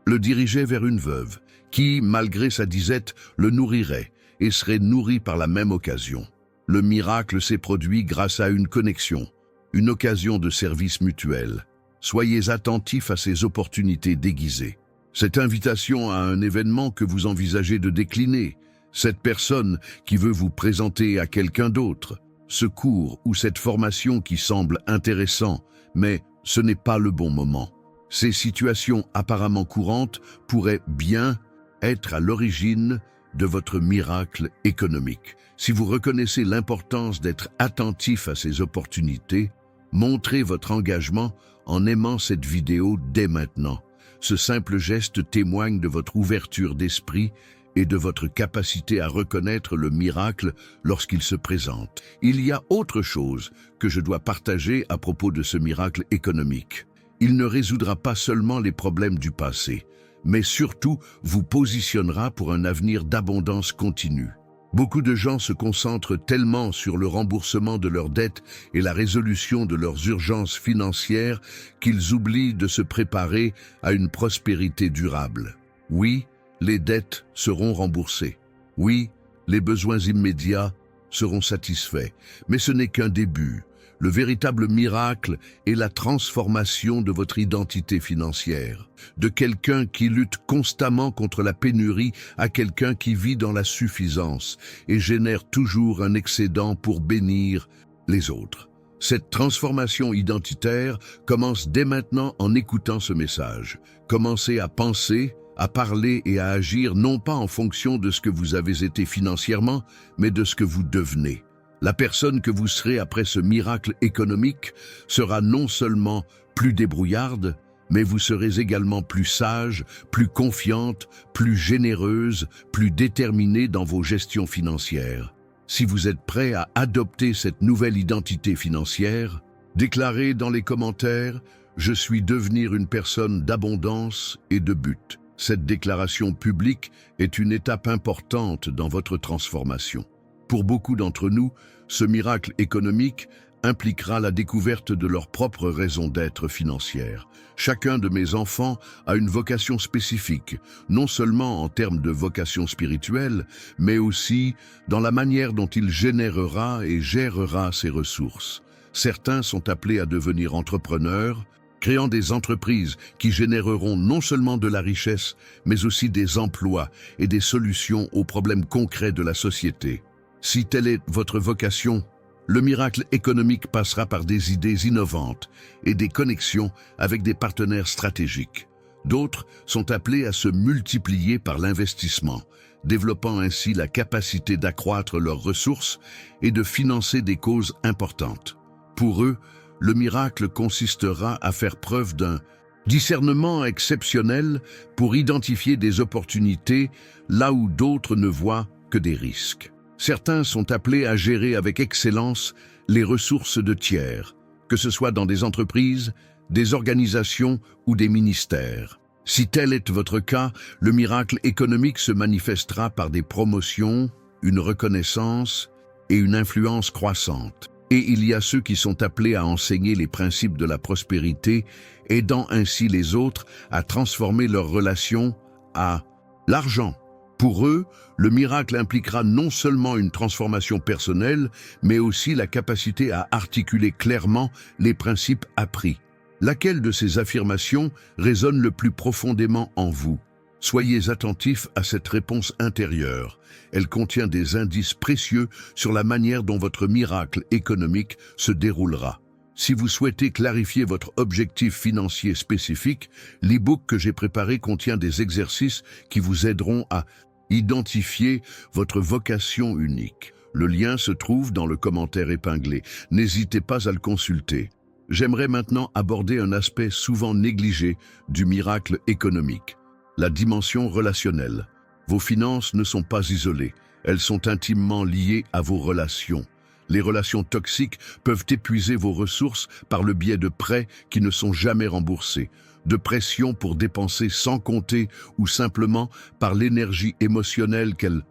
le dirigeais vers une veuve, qui, malgré sa disette, le nourrirait et serait nourrie par la même occasion. Le miracle s'est produit grâce à une connexion, une occasion de service mutuel. Soyez attentifs à ces opportunités déguisées. Cette invitation à un événement que vous envisagez de décliner, cette personne qui veut vous présenter à quelqu'un d'autre, ce cours ou cette formation qui semble intéressant, mais ce n'est pas le bon moment. Ces situations apparemment courantes pourraient bien être à l'origine de votre miracle économique. Si vous reconnaissez l'importance d'être attentif à ces opportunités, montrez votre engagement en aimant cette vidéo dès maintenant. Ce simple geste témoigne de votre ouverture d'esprit et de votre capacité à reconnaître le miracle lorsqu'il se présente. Il y a autre chose que je dois partager à propos de ce miracle économique. Il ne résoudra pas seulement les problèmes du passé, mais surtout vous positionnera pour un avenir d'abondance continue. Beaucoup de gens se concentrent tellement sur le remboursement de leurs dettes et la résolution de leurs urgences financières qu'ils oublient de se préparer à une prospérité durable. Oui, les dettes seront remboursées. Oui, les besoins immédiats seront satisfaits. Mais ce n'est qu'un début. Le véritable miracle est la transformation de votre identité financière. De quelqu'un qui lutte constamment contre la pénurie à quelqu'un qui vit dans la suffisance et génère toujours un excédent pour bénir les autres. Cette transformation identitaire commence dès maintenant en écoutant ce message. Commencez à penser, à parler et à agir non pas en fonction de ce que vous avez été financièrement, mais de ce que vous devenez. La personne que vous serez après ce miracle économique sera non seulement plus débrouillarde, mais vous serez également plus sage, plus confiante, plus généreuse, plus déterminée dans vos gestions financières. Si vous êtes prêt à adopter cette nouvelle identité financière, déclarez dans les commentaires « Je suis devenir une personne d'abondance et de but ». Cette déclaration publique est une étape importante dans votre transformation. Pour beaucoup d'entre nous, ce miracle économique impliquera la découverte de leur propre raison d'être financière. Chacun de mes enfants a une vocation spécifique, non seulement en termes de vocation spirituelle, mais aussi dans la manière dont il générera et gérera ses ressources. Certains sont appelés à devenir entrepreneurs, créant des entreprises qui généreront non seulement de la richesse, mais aussi des emplois et des solutions aux problèmes concrets de la société. Si telle est votre vocation, le miracle économique passera par des idées innovantes et des connexions avec des partenaires stratégiques. D'autres sont appelés à se multiplier par l'investissement, développant ainsi la capacité d'accroître leurs ressources et de financer des causes importantes. Pour eux, le miracle consistera à faire preuve d'un discernement exceptionnel pour identifier des opportunités là où d'autres ne voient que des risques. Certains sont appelés à gérer avec excellence les ressources de tiers, que ce soit dans des entreprises, des organisations ou des ministères. Si tel est votre cas, le miracle économique se manifestera par des promotions, une reconnaissance et une influence croissante. Et il y a ceux qui sont appelés à enseigner les principes de la prospérité, aidant ainsi les autres à transformer leurs relations à l'argent. Pour eux, le miracle impliquera non seulement une transformation personnelle, mais aussi la capacité à articuler clairement les principes appris. Laquelle de ces affirmations résonne le plus profondément en vous? Soyez attentifs à cette réponse intérieure. Elle contient des indices précieux sur la manière dont votre miracle économique se déroulera. Si vous souhaitez clarifier votre objectif financier spécifique, l'e-book que j'ai préparé contient des exercices qui vous aideront à identifier votre vocation unique. Le lien se trouve dans le commentaire épinglé. N'hésitez pas à le consulter. J'aimerais maintenant aborder un aspect souvent négligé du miracle économique, la dimension relationnelle. Vos finances ne sont pas isolées, elles sont intimement liées à vos relations. Les relations toxiques peuvent épuiser vos ressources par le biais de prêts qui ne sont jamais remboursés, de pression pour dépenser sans compter ou simplement par l'énergie émotionnelle qu'elles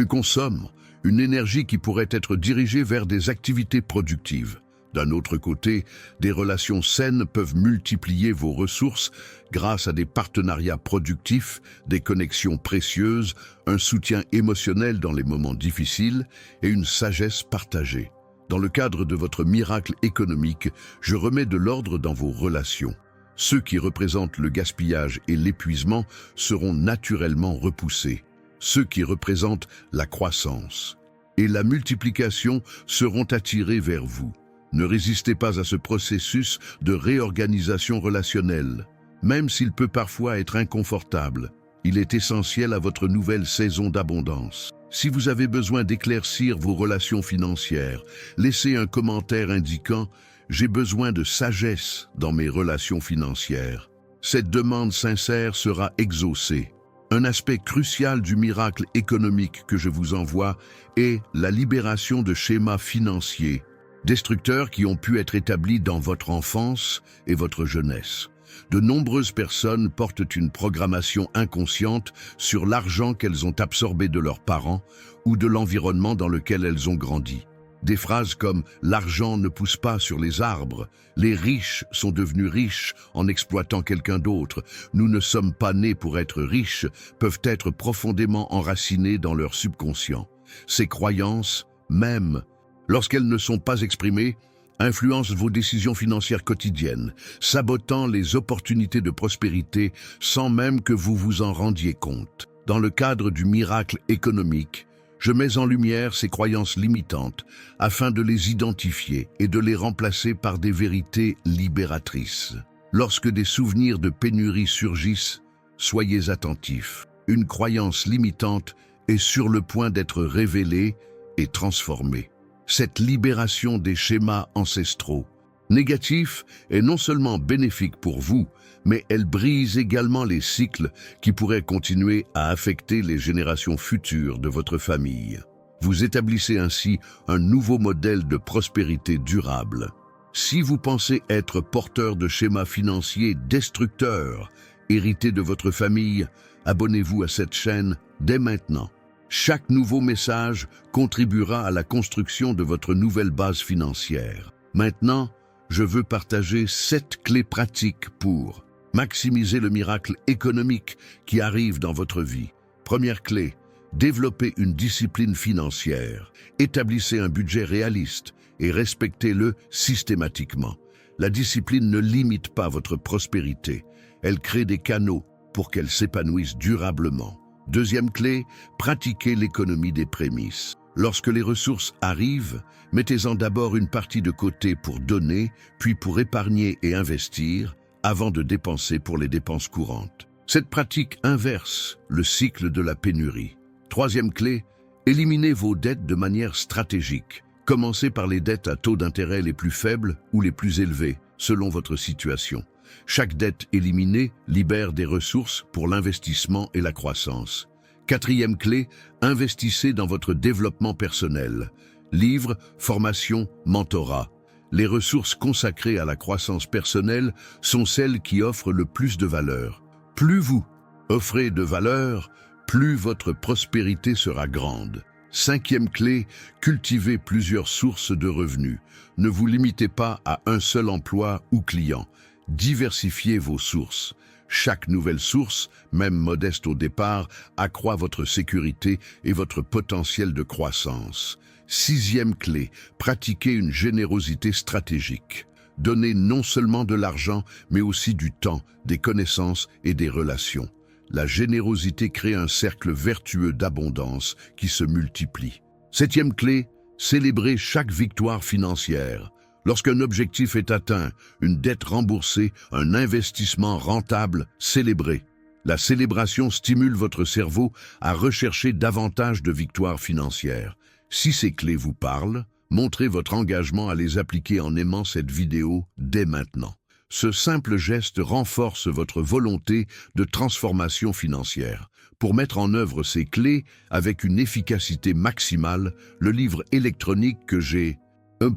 consomment, une énergie qui pourrait être dirigée vers des activités productives. D'un autre côté, des relations saines peuvent multiplier vos ressources grâce à des partenariats productifs, des connexions précieuses, un soutien émotionnel dans les moments difficiles et une sagesse partagée. Dans le cadre de votre miracle économique, je remets de l'ordre dans vos relations. Ceux qui représentent le gaspillage et l'épuisement seront naturellement repoussés. Ceux qui représentent la croissance et la multiplication seront attirés vers vous. Ne résistez pas à ce processus de réorganisation relationnelle. Même s'il peut parfois être inconfortable, il est essentiel à votre nouvelle saison d'abondance. Si vous avez besoin d'éclaircir vos relations financières, laissez un commentaire indiquant « J'ai besoin de sagesse dans mes relations financières ». Cette demande sincère sera exaucée. Un aspect crucial du miracle économique que je vous envoie est la libération de schémas financiers destructeurs qui ont pu être établis dans votre enfance et votre jeunesse. De nombreuses personnes portent une programmation inconsciente sur l'argent qu'elles ont absorbé de leurs parents ou de l'environnement dans lequel elles ont grandi. Des phrases comme « l'argent ne pousse pas sur les arbres »,« les riches sont devenus riches en exploitant quelqu'un d'autre »,« nous ne sommes pas nés pour être riches » peuvent être profondément enracinées dans leur subconscient. Ces croyances, même lorsqu'elles ne sont pas exprimées, influencent vos décisions financières quotidiennes, sabotant les opportunités de prospérité sans même que vous vous en rendiez compte. Dans le cadre du miracle économique, je mets en lumière ces croyances limitantes afin de les identifier et de les remplacer par des vérités libératrices. Lorsque des souvenirs de pénurie surgissent, soyez attentifs. Une croyance limitante est sur le point d'être révélée et transformée. Cette libération des schémas ancestraux négatifs est non seulement bénéfique pour vous, mais elle brise également les cycles qui pourraient continuer à affecter les générations futures de votre famille. Vous établissez ainsi un nouveau modèle de prospérité durable. Si vous pensez être porteur de schémas financiers destructeurs hérités de votre famille, abonnez-vous à cette chaîne dès maintenant. Chaque nouveau message contribuera à la construction de votre nouvelle base financière. Maintenant, je veux partager 7 clés pratiques pour maximiser le miracle économique qui arrive dans votre vie. Première clé, développez une discipline financière. Établissez un budget réaliste et respectez-le systématiquement. La discipline ne limite pas votre prospérité. Elle crée des canaux pour qu'elle s'épanouisse durablement. Deuxième clé, pratiquez l'économie des prémices. Lorsque les ressources arrivent, mettez-en d'abord une partie de côté pour donner, puis pour épargner et investir, avant de dépenser pour les dépenses courantes. Cette pratique inverse le cycle de la pénurie. Troisième clé, éliminez vos dettes de manière stratégique. Commencez par les dettes à taux d'intérêt les plus faibles ou les plus élevés, selon votre situation. Chaque dette éliminée libère des ressources pour l'investissement et la croissance. Quatrième clé, investissez dans votre développement personnel. Livres, formations, mentorat. Les ressources consacrées à la croissance personnelle sont celles qui offrent le plus de valeur. Plus vous offrez de valeur, plus votre prospérité sera grande. Cinquième clé, cultivez plusieurs sources de revenus. Ne vous limitez pas à un seul emploi ou client. Diversifiez vos sources. Chaque nouvelle source, même modeste au départ, accroît votre sécurité et votre potentiel de croissance. Sixième clé, pratiquez une générosité stratégique. Donnez non seulement de l'argent, mais aussi du temps, des connaissances et des relations. La générosité crée un cercle vertueux d'abondance qui se multiplie. Septième clé, célébrez chaque victoire financière. Lorsqu'un objectif est atteint, une dette remboursée, un investissement rentable, célébrez. La célébration stimule votre cerveau à rechercher davantage de victoires financières. Si ces clés vous parlent, montrez votre engagement à les appliquer en aimant cette vidéo dès maintenant. Ce simple geste renforce votre volonté de transformation financière. Pour mettre en œuvre ces clés avec une efficacité maximale, le livre électronique que j'ai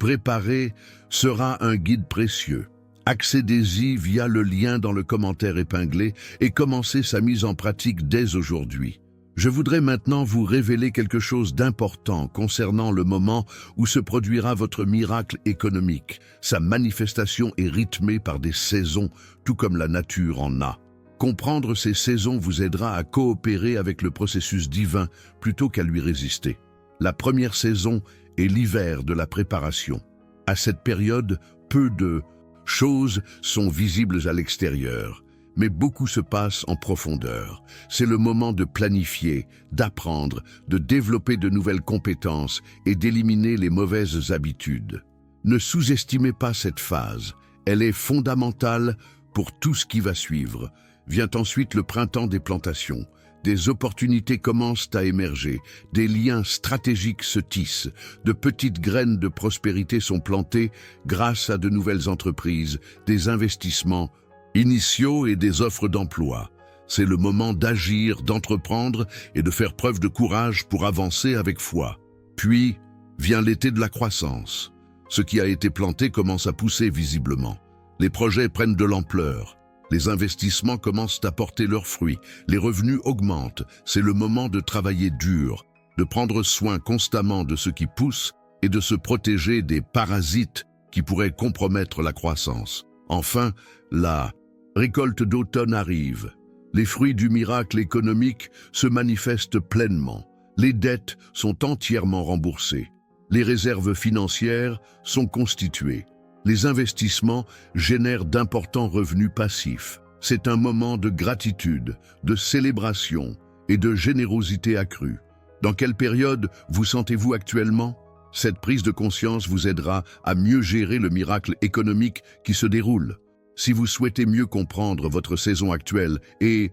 préparé sera un guide précieux. Accédez-y via le lien dans le commentaire épinglé et commencez sa mise en pratique dès aujourd'hui. Je voudrais maintenant vous révéler quelque chose d'important concernant le moment où se produira votre miracle économique. Sa manifestation est rythmée par des saisons, tout comme la nature en a. Comprendre ces saisons vous aidera à coopérer avec le processus divin plutôt qu'à lui résister. La première saison est l'hiver de la préparation. À cette période, peu de choses sont visibles à l'extérieur, mais beaucoup se passe en profondeur. C'est le moment de planifier, d'apprendre, de développer de nouvelles compétences et d'éliminer les mauvaises habitudes. Ne sous-estimez pas cette phase, elle est fondamentale pour tout ce qui va suivre. Vient ensuite le printemps des plantations. Des opportunités commencent à émerger, des liens stratégiques se tissent, de petites graines de prospérité sont plantées grâce à de nouvelles entreprises, des investissements initiaux et des offres d'emploi. C'est le moment d'agir, d'entreprendre et de faire preuve de courage pour avancer avec foi. Puis vient l'été de la croissance. Ce qui a été planté commence à pousser visiblement. Les projets prennent de l'ampleur. Les investissements commencent à porter leurs fruits. Les revenus augmentent. C'est le moment de travailler dur, de prendre soin constamment de ce qui pousse et de se protéger des parasites qui pourraient compromettre la croissance. Enfin, la récolte d'automne arrive. Les fruits du miracle économique se manifestent pleinement. Les dettes sont entièrement remboursées. Les réserves financières sont constituées. Les investissements génèrent d'importants revenus passifs. C'est un moment de gratitude, de célébration et de générosité accrue. Dans quelle période vous sentez-vous actuellement? Cette prise de conscience vous aidera à mieux gérer le miracle économique qui se déroule. Si vous souhaitez mieux comprendre votre saison actuelle et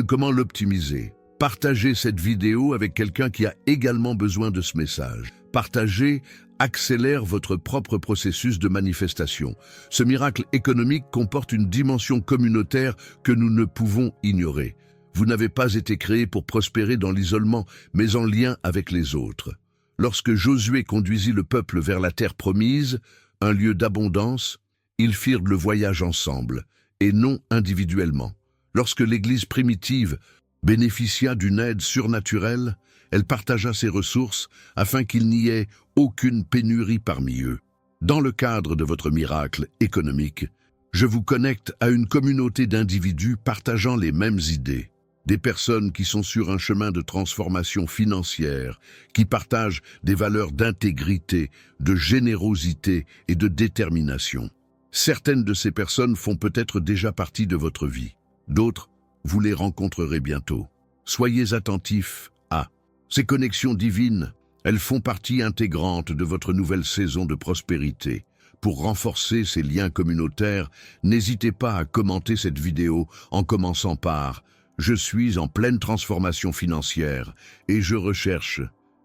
comment l'optimiser, partagez cette vidéo avec quelqu'un qui a également besoin de ce message. Partager accélère votre propre processus de manifestation. Ce miracle économique comporte une dimension communautaire que nous ne pouvons ignorer. Vous n'avez pas été créé pour prospérer dans l'isolement, mais en lien avec les autres. Lorsque Josué conduisit le peuple vers la terre promise, un lieu d'abondance, ils firent le voyage ensemble, et non individuellement. Lorsque l'Église primitive bénéficia d'une aide surnaturelle, elle partagea ses ressources afin qu'il n'y ait aucune pénurie parmi eux. Dans le cadre de votre miracle économique, je vous connecte à une communauté d'individus partageant les mêmes idées. Des personnes qui sont sur un chemin de transformation financière, qui partagent des valeurs d'intégrité, de générosité et de détermination. Certaines de ces personnes font peut-être déjà partie de votre vie. D'autres, vous les rencontrerez bientôt. Soyez attentifs à ces connexions divines. Elles font partie intégrante de votre nouvelle saison de prospérité. Pour renforcer ces liens communautaires, n'hésitez pas à commenter cette vidéo en commençant par « Je suis en pleine transformation financière et je recherche »,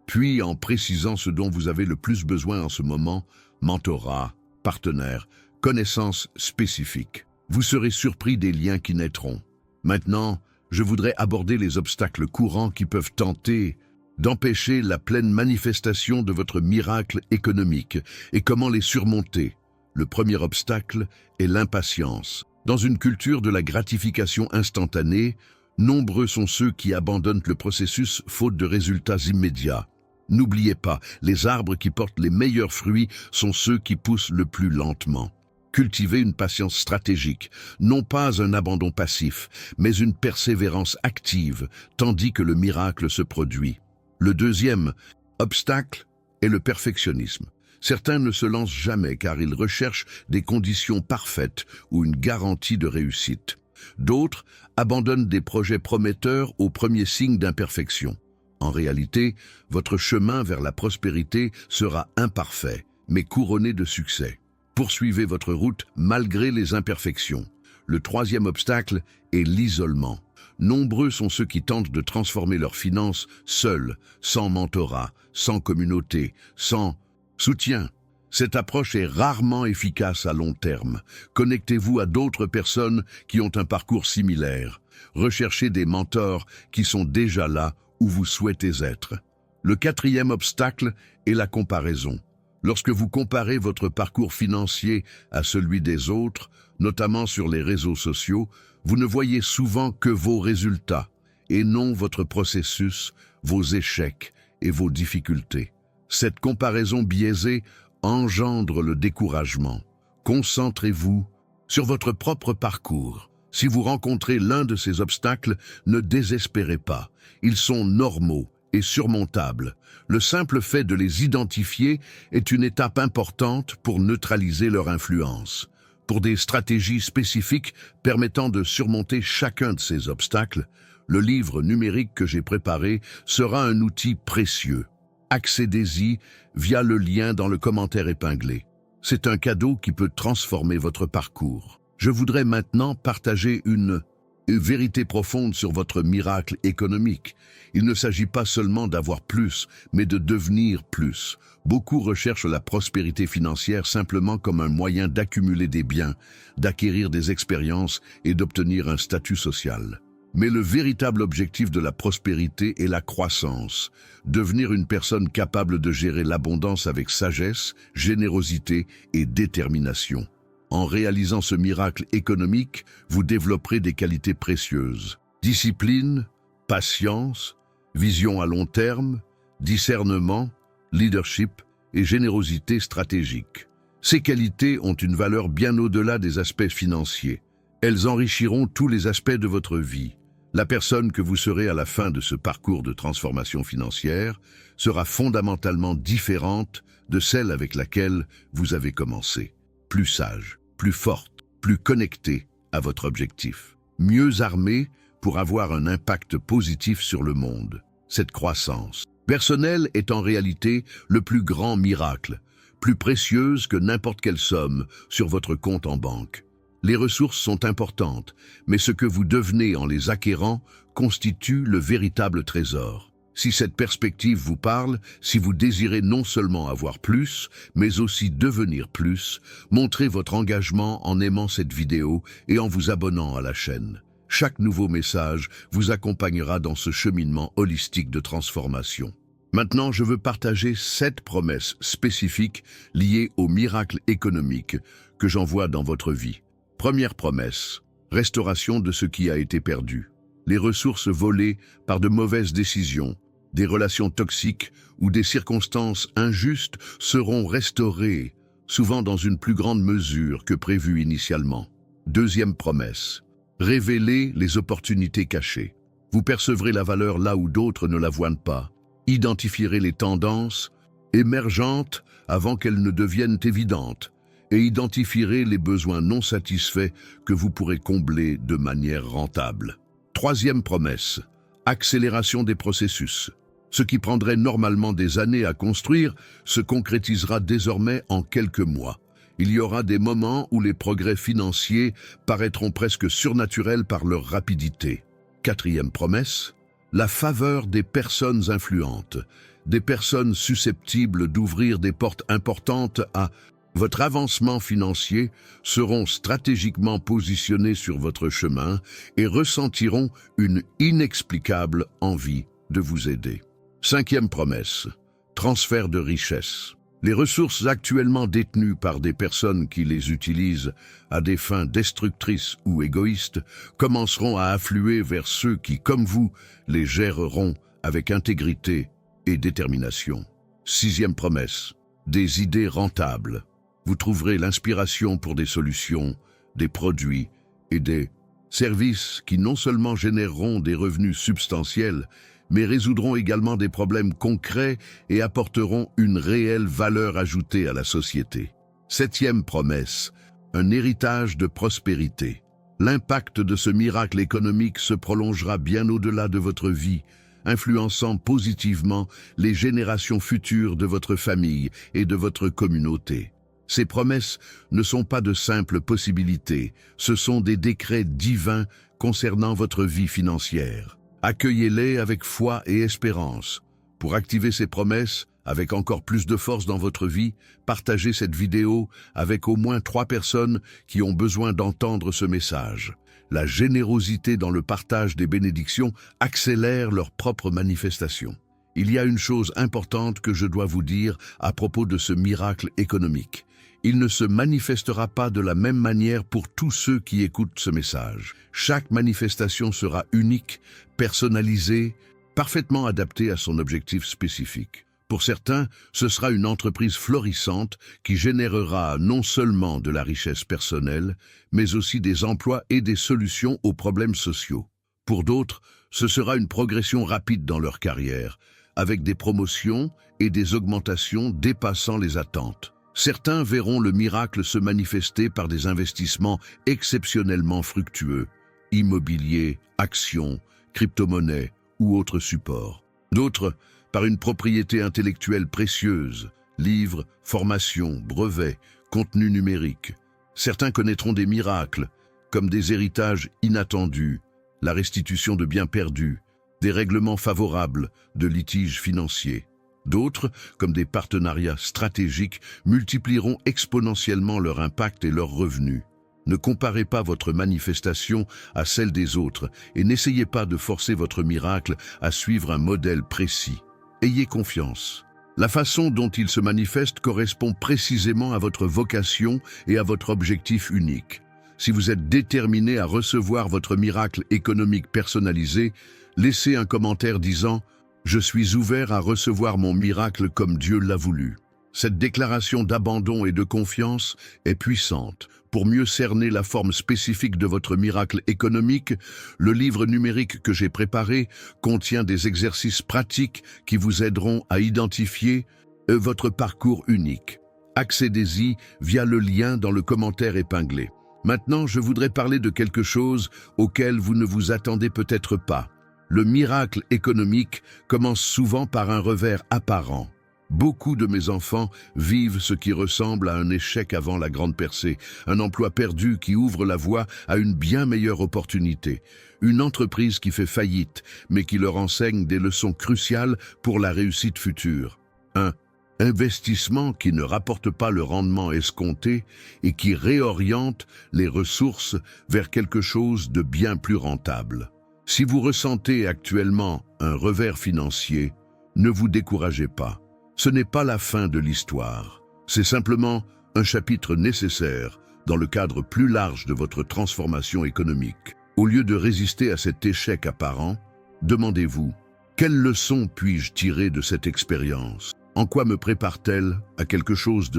puis en précisant ce dont vous avez le plus besoin en ce moment, mentorat, partenaire, connaissances spécifiques. Vous serez surpris des liens qui naîtront. Maintenant, je voudrais aborder les obstacles courants qui peuvent tenter d'empêcher la pleine manifestation de votre miracle économique et comment les surmonter. Le premier obstacle est l'impatience. Dans une culture de la gratification instantanée, nombreux sont ceux qui abandonnent le processus faute de résultats immédiats. N'oubliez pas, les arbres qui portent les meilleurs fruits sont ceux qui poussent le plus lentement. Cultivez une patience stratégique, non pas un abandon passif, mais une persévérance active, tandis que le miracle se produit. Le deuxième obstacle est le perfectionnisme. Certains ne se lancent jamais car ils recherchent des conditions parfaites ou une garantie de réussite. D'autres abandonnent des projets prometteurs au premier signe d'imperfection. En réalité, votre chemin vers la prospérité sera imparfait, mais couronné de succès. Poursuivez votre route malgré les imperfections. Le troisième obstacle est l'isolement. Nombreux sont ceux qui tentent de transformer leurs finances seuls, sans mentorat, sans communauté, sans soutien. Cette approche est rarement efficace à long terme. Connectez-vous à d'autres personnes qui ont un parcours similaire. Recherchez des mentors qui sont déjà là où vous souhaitez être. Le quatrième obstacle est la comparaison. Lorsque vous comparez votre parcours financier à celui des autres, notamment sur les réseaux sociaux, vous ne voyez souvent que vos résultats et non votre processus, vos échecs et vos difficultés. Cette comparaison biaisée engendre le découragement. Concentrez-vous sur votre propre parcours. Si vous rencontrez l'un de ces obstacles, ne désespérez pas. Ils sont normaux et surmontables. Le simple fait de les identifier est une étape importante pour neutraliser leur influence. Pour des stratégies spécifiques permettant de surmonter chacun de ces obstacles, le livre numérique que j'ai préparé sera un outil précieux. Accédez-y via le lien dans le commentaire épinglé. C'est un cadeau qui peut transformer votre parcours. Je voudrais maintenant partager une vérité profonde sur votre miracle économique. Il ne s'agit pas seulement d'avoir plus, mais de devenir plus. Beaucoup recherchent la prospérité financière simplement comme un moyen d'accumuler des biens, d'acquérir des expériences et d'obtenir un statut social. Mais le véritable objectif de la prospérité est la croissance, devenir une personne capable de gérer l'abondance avec sagesse, générosité et détermination. En réalisant ce miracle économique, vous développerez des qualités précieuses. Discipline, patience, vision à long terme, discernement, leadership et générosité stratégique. Ces qualités ont une valeur bien au-delà des aspects financiers. Elles enrichiront tous les aspects de votre vie. La personne que vous serez à la fin de ce parcours de transformation financière sera fondamentalement différente de celle avec laquelle vous avez commencé. Plus sage, plus forte, plus connectée à votre objectif. Mieux armée pour avoir un impact positif sur le monde. Cette croissance personnelle est en réalité le plus grand miracle, plus précieuse que n'importe quelle somme sur votre compte en banque. Les ressources sont importantes, mais ce que vous devenez en les acquérant constitue le véritable trésor. Si cette perspective vous parle, si vous désirez non seulement avoir plus, mais aussi devenir plus, montrez votre engagement en aimant cette vidéo et en vous abonnant à la chaîne. Chaque nouveau message vous accompagnera dans ce cheminement holistique de transformation. Maintenant, je veux partager 7 promesses spécifiques liées au miracle économique que j'envoie dans votre vie. Première promesse, restauration de ce qui a été perdu. Les ressources volées par de mauvaises décisions, des relations toxiques ou des circonstances injustes seront restaurées, souvent dans une plus grande mesure que prévu initialement. Deuxième promesse, révéler les opportunités cachées. Vous percevrez la valeur là où d'autres ne la voient pas. Identifierez les tendances émergentes avant qu'elles ne deviennent évidentes et identifierez les besoins non satisfaits que vous pourrez combler de manière rentable. Troisième promesse, accélération des processus. Ce qui prendrait normalement des années à construire se concrétisera désormais en quelques mois. Il y aura des moments où les progrès financiers paraîtront presque surnaturels par leur rapidité. Quatrième promesse, la faveur des personnes influentes, des personnes susceptibles d'ouvrir des portes importantes à votre avancement financier seront stratégiquement positionnés sur votre chemin et ressentiront une inexplicable envie de vous aider. Cinquième promesse, transfert de richesse. Les ressources actuellement détenues par des personnes qui les utilisent à des fins destructrices ou égoïstes commenceront à affluer vers ceux qui, comme vous, les géreront avec intégrité et détermination. Sixième promesse, des idées rentables. Vous trouverez l'inspiration pour des solutions, des produits et des services qui non seulement généreront des revenus substantiels, mais résoudront également des problèmes concrets et apporteront une réelle valeur ajoutée à la société. Septième promesse, un héritage de prospérité. L'impact de ce miracle économique se prolongera bien au-delà de votre vie, influençant positivement les générations futures de votre famille et de votre communauté. Ces promesses ne sont pas de simples possibilités, ce sont des décrets divins concernant votre vie financière. Accueillez-les avec foi et espérance. Pour activer ces promesses, avec encore plus de force dans votre vie, partagez cette vidéo avec au moins 3 personnes qui ont besoin d'entendre ce message. La générosité dans le partage des bénédictions accélère leur propre manifestation. Il y a une chose importante que je dois vous dire à propos de ce miracle économique. Il ne se manifestera pas de la même manière pour tous ceux qui écoutent ce message. Chaque manifestation sera unique, personnalisée, parfaitement adaptée à son objectif spécifique. Pour certains, ce sera une entreprise florissante qui générera non seulement de la richesse personnelle, mais aussi des emplois et des solutions aux problèmes sociaux. Pour d'autres, ce sera une progression rapide dans leur carrière, avec des promotions et des augmentations dépassant les attentes. Certains verront le miracle se manifester par des investissements exceptionnellement fructueux, immobilier, actions, crypto-monnaies ou autres supports. D'autres, par une propriété intellectuelle précieuse, livres, formations, brevets, contenus numériques. Certains connaîtront des miracles, comme des héritages inattendus, la restitution de biens perdus, des règlements favorables de litiges financiers. D'autres, comme des partenariats stratégiques, multiplieront exponentiellement leur impact et leurs revenus. Ne comparez pas votre manifestation à celle des autres et n'essayez pas de forcer votre miracle à suivre un modèle précis. Ayez confiance. La façon dont il se manifeste correspond précisément à votre vocation et à votre objectif unique. Si vous êtes déterminé à recevoir votre miracle économique personnalisé, laissez un commentaire disant « Je suis ouvert à recevoir mon miracle comme Dieu l'a voulu ». Cette déclaration d'abandon et de confiance est puissante. Pour mieux cerner la forme spécifique de votre miracle économique, le livre numérique que j'ai préparé contient des exercices pratiques qui vous aideront à identifier votre parcours unique. Accédez-y via le lien dans le commentaire épinglé. Maintenant, je voudrais parler de quelque chose auquel vous ne vous attendez peut-être pas. Le miracle économique commence souvent par un revers apparent. Beaucoup de mes enfants vivent ce qui ressemble à un échec avant la grande percée, un emploi perdu qui ouvre la voie à une bien meilleure opportunité, une entreprise qui fait faillite, mais qui leur enseigne des leçons cruciales pour la réussite future. Un investissement qui ne rapporte pas le rendement escompté et qui réoriente les ressources vers quelque chose de bien plus rentable. Si vous ressentez actuellement un revers financier, ne vous découragez pas. Ce n'est pas la fin de l'histoire. C'est simplement un chapitre nécessaire dans le cadre plus large de votre transformation économique. Au lieu de résister à cet échec apparent, demandez-vous, quelle leçon puis-je tirer de cette expérience? En quoi me prépare-t-elle à quelque chose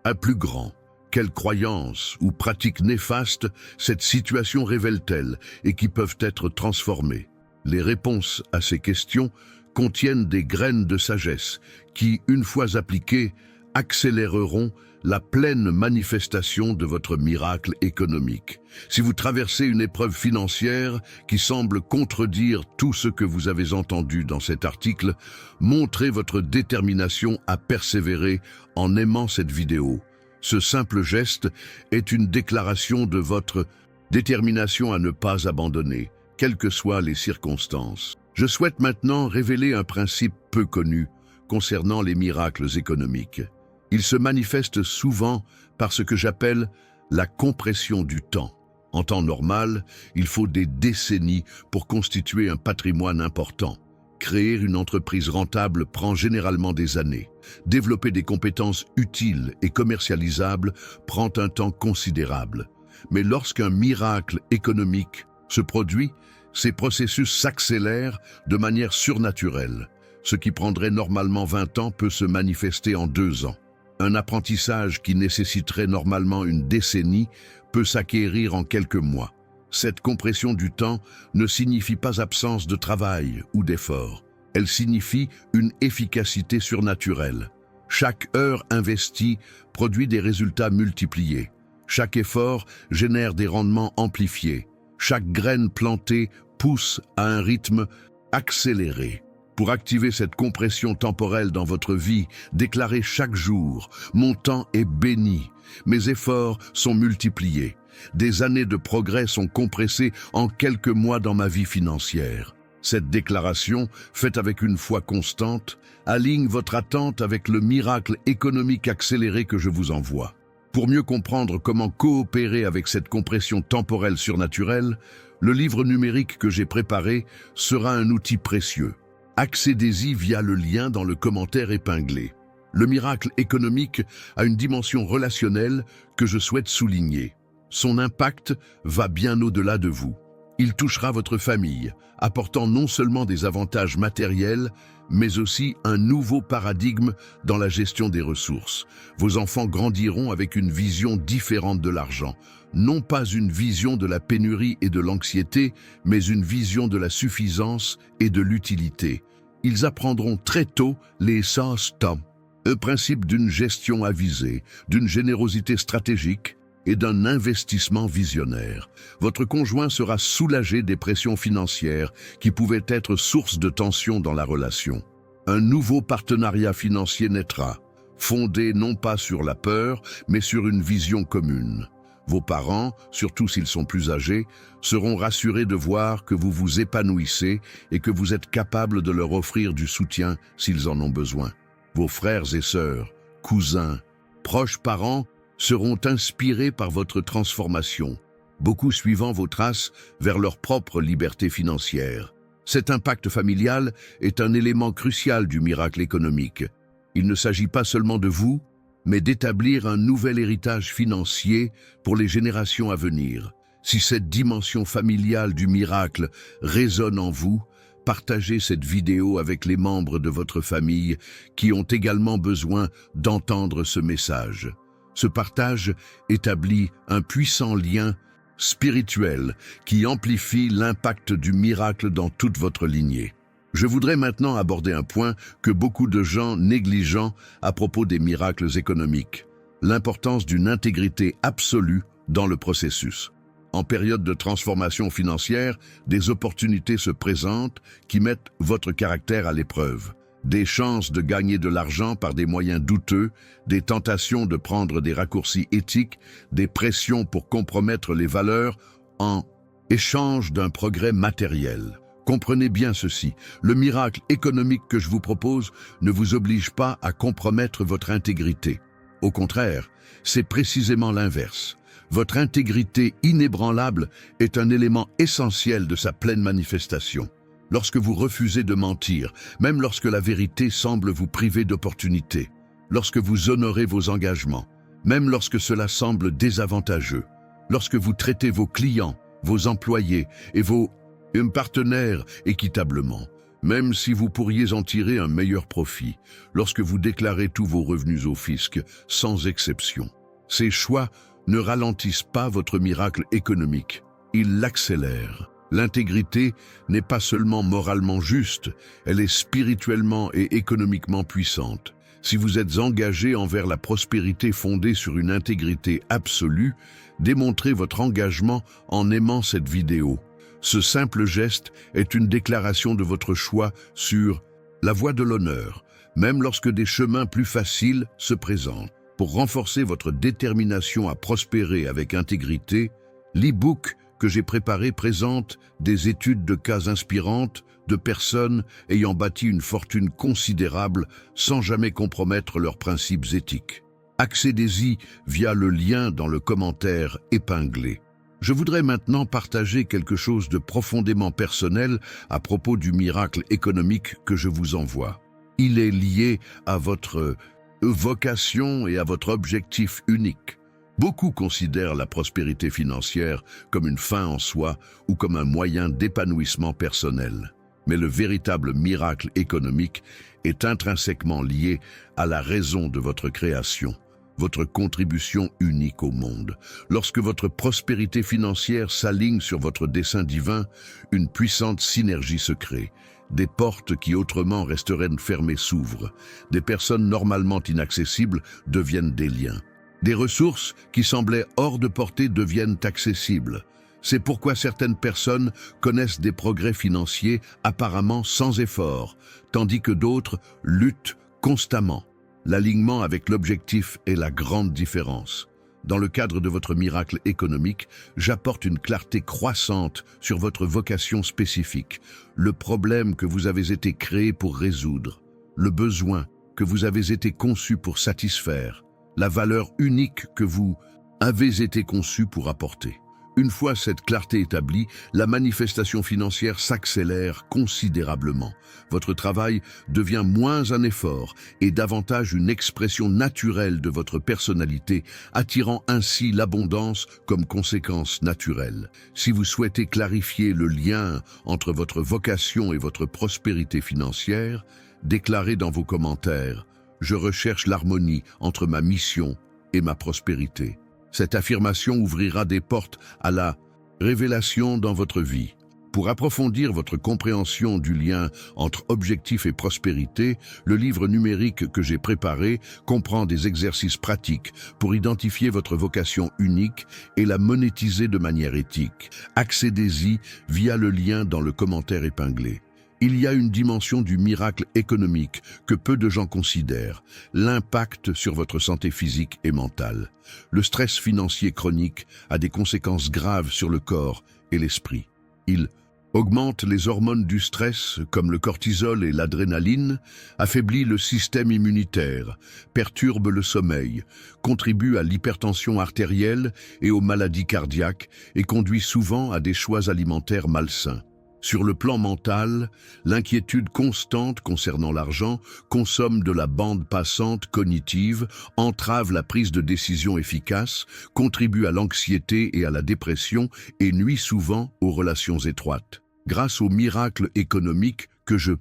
à plus grand? Quelles croyances ou pratiques néfastes cette situation révèle-t-elle et qui peuvent être transformées? Les réponses à ces questions contiennent des graines de sagesse qui, une fois appliquées, accéléreront la pleine manifestation de votre miracle économique. Si vous traversez une épreuve financière qui semble contredire tout ce que vous avez entendu dans cet article, montrez votre détermination à persévérer en aimant cette vidéo. Ce simple geste est une déclaration de votre détermination à ne pas abandonner, quelles que soient les circonstances. Je souhaite maintenant révéler un principe peu connu concernant les miracles économiques. Il se manifeste souvent par ce que j'appelle la compression du temps. En temps normal, il faut des décennies pour constituer un patrimoine important. Créer une entreprise rentable prend généralement des années. Développer des compétences utiles et commercialisables prend un temps considérable. Mais lorsqu'un miracle économique se produit, ces processus s'accélèrent de manière surnaturelle. Ce qui prendrait normalement 20 ans peut se manifester en 2 ans. Un apprentissage qui nécessiterait normalement une décennie peut s'acquérir en quelques mois. Cette compression du temps ne signifie pas absence de travail ou d'effort. Elle signifie une efficacité surnaturelle. Chaque heure investie produit des résultats multipliés. Chaque effort génère des rendements amplifiés. Chaque graine plantée pousse à un rythme accéléré. Pour activer cette compression temporelle dans votre vie, déclarez chaque jour « Mon temps est béni, mes efforts sont multipliés, des années de progrès sont compressées en quelques mois dans ma vie financière ». Cette déclaration, faite avec une foi constante, aligne votre attente avec le miracle économique accéléré que je vous envoie. Pour mieux comprendre comment coopérer avec cette compression temporelle surnaturelle, le livre numérique que j'ai préparé sera un outil précieux. Accédez-y via le lien dans le commentaire épinglé. Le miracle économique a une dimension relationnelle que je souhaite souligner. Son impact va bien au-delà de vous. Il touchera votre famille, apportant non seulement des avantages matériels, mais aussi un nouveau paradigme dans la gestion des ressources. Vos enfants grandiront avec une vision différente de l'argent. Non pas une vision de la pénurie et de l'anxiété, mais une vision de la suffisance et de l'utilité. Ils apprendront très tôt les 6 temps, le principe d'une gestion avisée, d'une générosité stratégique et d'un investissement visionnaire. Votre conjoint sera soulagé des pressions financières qui pouvaient être source de tension dans la relation. Un nouveau partenariat financier naîtra, fondé non pas sur la peur, mais sur une vision commune. Vos parents, surtout s'ils sont plus âgés, seront rassurés de voir que vous vous épanouissez et que vous êtes capable de leur offrir du soutien s'ils en ont besoin. Vos frères et sœurs, cousins, proches parents seront inspirés par votre transformation, beaucoup suivant vos traces vers leur propre liberté financière. Cet impact familial est un élément crucial du miracle économique. Il ne s'agit pas seulement de vous, mais d'établir un nouvel héritage financier pour les générations à venir. Si cette dimension familiale du miracle résonne en vous, partagez cette vidéo avec les membres de votre famille qui ont également besoin d'entendre ce message. Ce partage établit un puissant lien spirituel qui amplifie l'impact du miracle dans toute votre lignée. Je voudrais maintenant aborder un point que beaucoup de gens négligent à propos des miracles économiques, l'importance d'une intégrité absolue dans le processus. En période de transformation financière, des opportunités se présentent qui mettent votre caractère à l'épreuve. Des chances de gagner de l'argent par des moyens douteux, des tentations de prendre des raccourcis éthiques, des pressions pour compromettre les valeurs en échange d'un progrès matériel. Comprenez bien ceci, le miracle économique que je vous propose ne vous oblige pas à compromettre votre intégrité. Au contraire, c'est précisément l'inverse. Votre intégrité inébranlable est un élément essentiel de sa pleine manifestation. Lorsque vous refusez de mentir, même lorsque la vérité semble vous priver d'opportunités, lorsque vous honorez vos engagements, même lorsque cela semble désavantageux, lorsque vous traitez vos clients, vos employés et vos partenaires équitablement, même si vous pourriez en tirer un meilleur profit, lorsque vous déclarez tous vos revenus au fisc, sans exception. Ces choix ne ralentissent pas votre miracle économique, ils l'accélèrent. L'intégrité n'est pas seulement moralement juste, elle est spirituellement et économiquement puissante. Si vous êtes engagé envers la prospérité fondée sur une intégrité absolue, démontrez votre engagement en aimant cette vidéo. Ce simple geste est une déclaration de votre choix sur la voie de l'honneur, même lorsque des chemins plus faciles se présentent. Pour renforcer votre détermination à prospérer avec intégrité, l'e-book que j'ai préparé présente des études de cas inspirantes de personnes ayant bâti une fortune considérable sans jamais compromettre leurs principes éthiques. Accédez-y via le lien dans le commentaire épinglé. Je voudrais maintenant partager quelque chose de profondément personnel à propos du miracle économique que je vous envoie. Il est lié à votre vocation et à votre objectif unique. Beaucoup considèrent la prospérité financière comme une fin en soi ou comme un moyen d'épanouissement personnel. Mais le véritable miracle économique est intrinsèquement lié à la raison de votre création, votre contribution unique au monde. Lorsque votre prospérité financière s'aligne sur votre dessein divin, une puissante synergie se crée. Des portes qui autrement resteraient fermées s'ouvrent. Des personnes normalement inaccessibles deviennent des liens. Des ressources qui semblaient hors de portée deviennent accessibles. C'est pourquoi certaines personnes connaissent des progrès financiers apparemment sans effort, tandis que d'autres luttent constamment. L'alignement avec l'objectif est la grande différence. Dans le cadre de votre miracle économique, j'apporte une clarté croissante sur votre vocation spécifique, le problème que vous avez été créé pour résoudre, le besoin que vous avez été conçu pour satisfaire, la valeur unique que vous avez été conçu pour apporter. Une fois cette clarté établie, la manifestation financière s'accélère considérablement. Votre travail devient moins un effort et davantage une expression naturelle de votre personnalité, attirant ainsi l'abondance comme conséquence naturelle. Si vous souhaitez clarifier le lien entre votre vocation et votre prospérité financière, déclarez dans vos commentaires « Je recherche l'harmonie entre ma mission et ma prospérité ». Cette affirmation ouvrira des portes à la révélation dans votre vie. Pour approfondir votre compréhension du lien entre objectif et prospérité, le livre numérique que j'ai préparé comprend des exercices pratiques pour identifier votre vocation unique et la monétiser de manière éthique. Accédez-y via le lien dans le commentaire épinglé. Il y a une dimension du miracle économique que peu de gens considèrent, l'impact sur votre santé physique et mentale. Le stress financier chronique a des conséquences graves sur le corps et l'esprit. Il augmente les hormones du stress comme le cortisol et l'adrénaline, affaiblit le système immunitaire, perturbe le sommeil, contribue à l'hypertension artérielle et aux maladies cardiaques et conduit souvent à des choix alimentaires malsains. Sur le plan mental, l'inquiétude constante concernant l'argent consomme de la bande passante cognitive, entrave la prise de décision efficace, contribue à l'anxiété et à la dépression et nuit souvent aux relations étroites. Grâce au miracle économique que je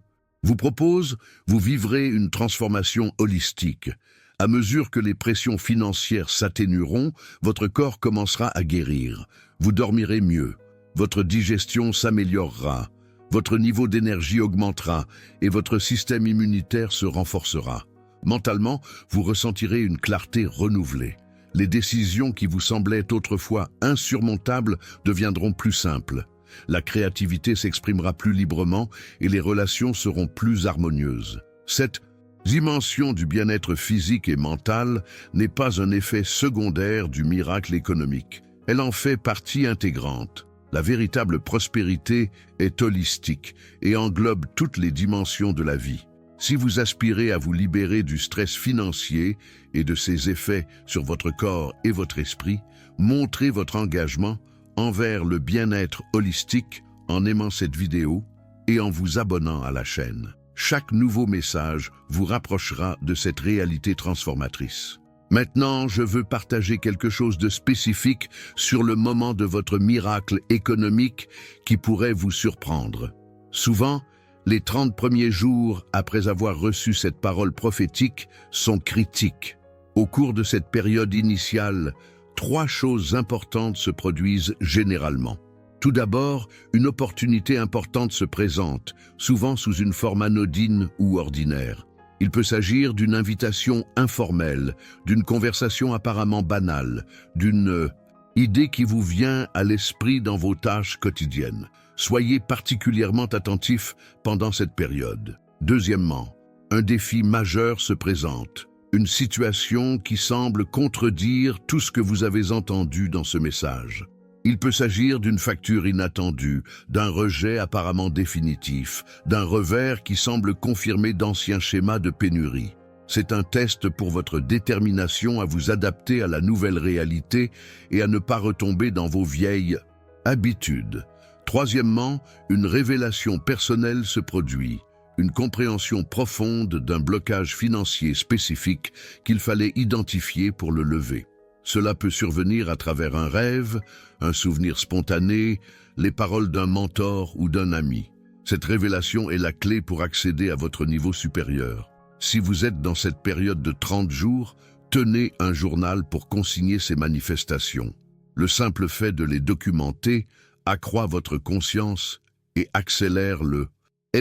vous propose, vous vivrez une transformation holistique. À mesure que les pressions financières s'atténueront, votre corps commencera à guérir. Vous dormirez mieux. Votre digestion s'améliorera, votre niveau d'énergie augmentera et votre système immunitaire se renforcera. Mentalement, vous ressentirez une clarté renouvelée. Les décisions qui vous semblaient autrefois insurmontables deviendront plus simples. La créativité s'exprimera plus librement et les relations seront plus harmonieuses. Cette dimension du bien-être physique et mental n'est pas un effet secondaire du miracle économique. Elle en fait partie intégrante. La véritable prospérité est holistique et englobe toutes les dimensions de la vie. Si vous aspirez à vous libérer du stress financier et de ses effets sur votre corps et votre esprit, montrez votre engagement envers le bien-être holistique en aimant cette vidéo et en vous abonnant à la chaîne. Chaque nouveau message vous rapprochera de cette réalité transformatrice. Maintenant, je veux partager quelque chose de spécifique sur le moment de votre miracle économique qui pourrait vous surprendre. Souvent, les 30 premiers jours après avoir reçu cette parole prophétique sont critiques. Au cours de cette période initiale, 3 choses importantes se produisent généralement. Tout d'abord, une opportunité importante se présente, souvent sous une forme anodine ou ordinaire. Il peut s'agir d'une invitation informelle, d'une conversation apparemment banale, d'une idée qui vous vient à l'esprit dans vos tâches quotidiennes. Soyez particulièrement attentifs pendant cette période. Deuxièmement, un défi majeur se présente, une situation qui semble contredire tout ce que vous avez entendu dans ce message. Il peut s'agir d'une facture inattendue, d'un rejet apparemment définitif, d'un revers qui semble confirmer d'anciens schémas de pénurie. C'est un test pour votre détermination à vous adapter à la nouvelle réalité et à ne pas retomber dans vos vieilles habitudes. Troisièmement, une révélation personnelle se produit, une compréhension profonde d'un blocage financier spécifique qu'il fallait identifier pour le lever. Cela peut survenir à travers un rêve, un souvenir spontané, les paroles d'un mentor ou d'un ami. Cette révélation est la clé pour accéder à votre niveau supérieur. Si vous êtes dans cette période de 30 jours, tenez un journal pour consigner ces manifestations. Le simple fait de les documenter accroît votre conscience et accélère le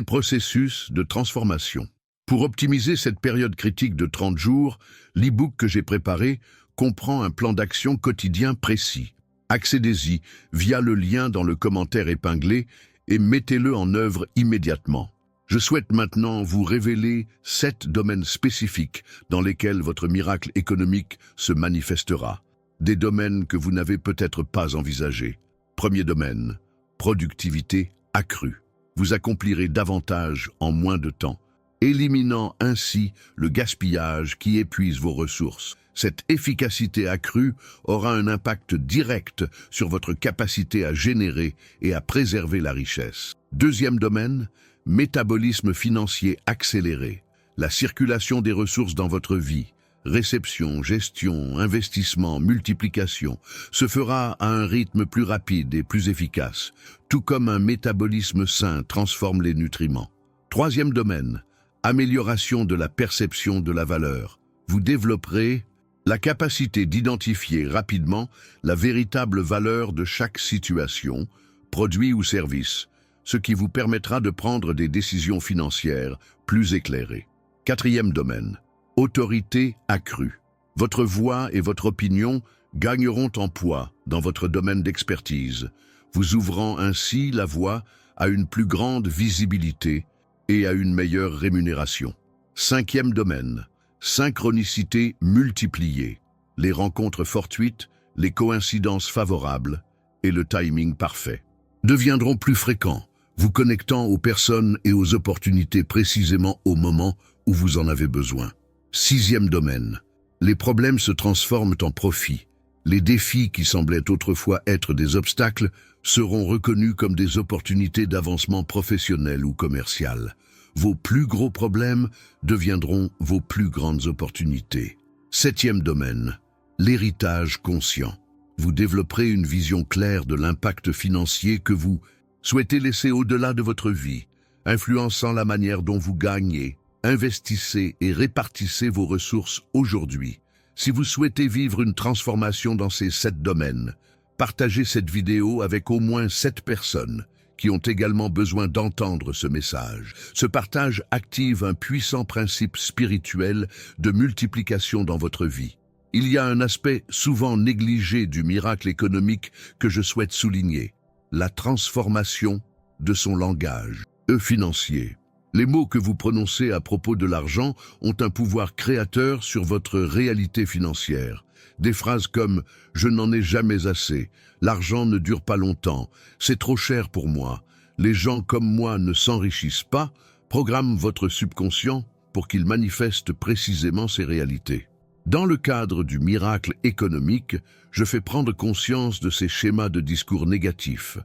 processus de transformation. Pour optimiser cette période critique de 30 jours, l'e-book que j'ai préparé comprend un plan d'action quotidien précis. Accédez-y via le lien dans le commentaire épinglé et mettez-le en œuvre immédiatement. Je souhaite maintenant vous révéler 7 domaines spécifiques dans lesquels votre miracle économique se manifestera. Des domaines que vous n'avez peut-être pas envisagés. Premier domaine, productivité accrue. Vous accomplirez davantage en moins de temps, éliminant ainsi le gaspillage qui épuise vos ressources. Cette efficacité accrue aura un impact direct sur votre capacité à générer et à préserver la richesse. Deuxième domaine, métabolisme financier accéléré. La circulation des ressources dans votre vie, réception, gestion, investissement, multiplication, se fera à un rythme plus rapide et plus efficace, tout comme un métabolisme sain transforme les nutriments. Troisième domaine, amélioration de la perception de la valeur. Vous développerez la capacité d'identifier rapidement la véritable valeur de chaque situation, produit ou service, ce qui vous permettra de prendre des décisions financières plus éclairées. Quatrième domaine, autorité accrue. Votre voix et votre opinion gagneront en poids dans votre domaine d'expertise, vous ouvrant ainsi la voie à une plus grande visibilité et à une meilleure rémunération. Cinquième domaine, synchronicité multipliée, les rencontres fortuites, les coïncidences favorables et le timing parfait deviendront plus fréquents, vous connectant aux personnes et aux opportunités précisément au moment où vous en avez besoin. Sixième domaine. Les problèmes se transforment en profits. Les défis qui semblaient autrefois être des obstacles seront reconnus comme des opportunités d'avancement professionnel ou commercial. Vos plus gros problèmes deviendront vos plus grandes opportunités. Septième domaine. L'héritage conscient. Vous développerez une vision claire de l'impact financier que vous souhaitez laisser au-delà de votre vie, influençant la manière dont vous gagnez, investissez et répartissez vos ressources aujourd'hui. Si vous souhaitez vivre une transformation dans ces 7 domaines, partagez cette vidéo avec au moins 7 personnes qui ont également besoin d'entendre ce message. Ce partage active un puissant principe spirituel de multiplication dans votre vie. Il y a un aspect souvent négligé du miracle économique que je souhaite souligner: la transformation de son langage financier. Les mots que vous prononcez à propos de l'argent ont un pouvoir créateur sur votre réalité financière. Des phrases comme « je n'en ai jamais assez »,« l'argent ne dure pas longtemps »,« c'est trop cher pour moi »,« les gens comme moi ne s'enrichissent pas » programment votre subconscient pour qu'il manifeste précisément ces réalités. Dans le cadre du miracle économique, je fais prendre conscience de ces schémas de discours négatifs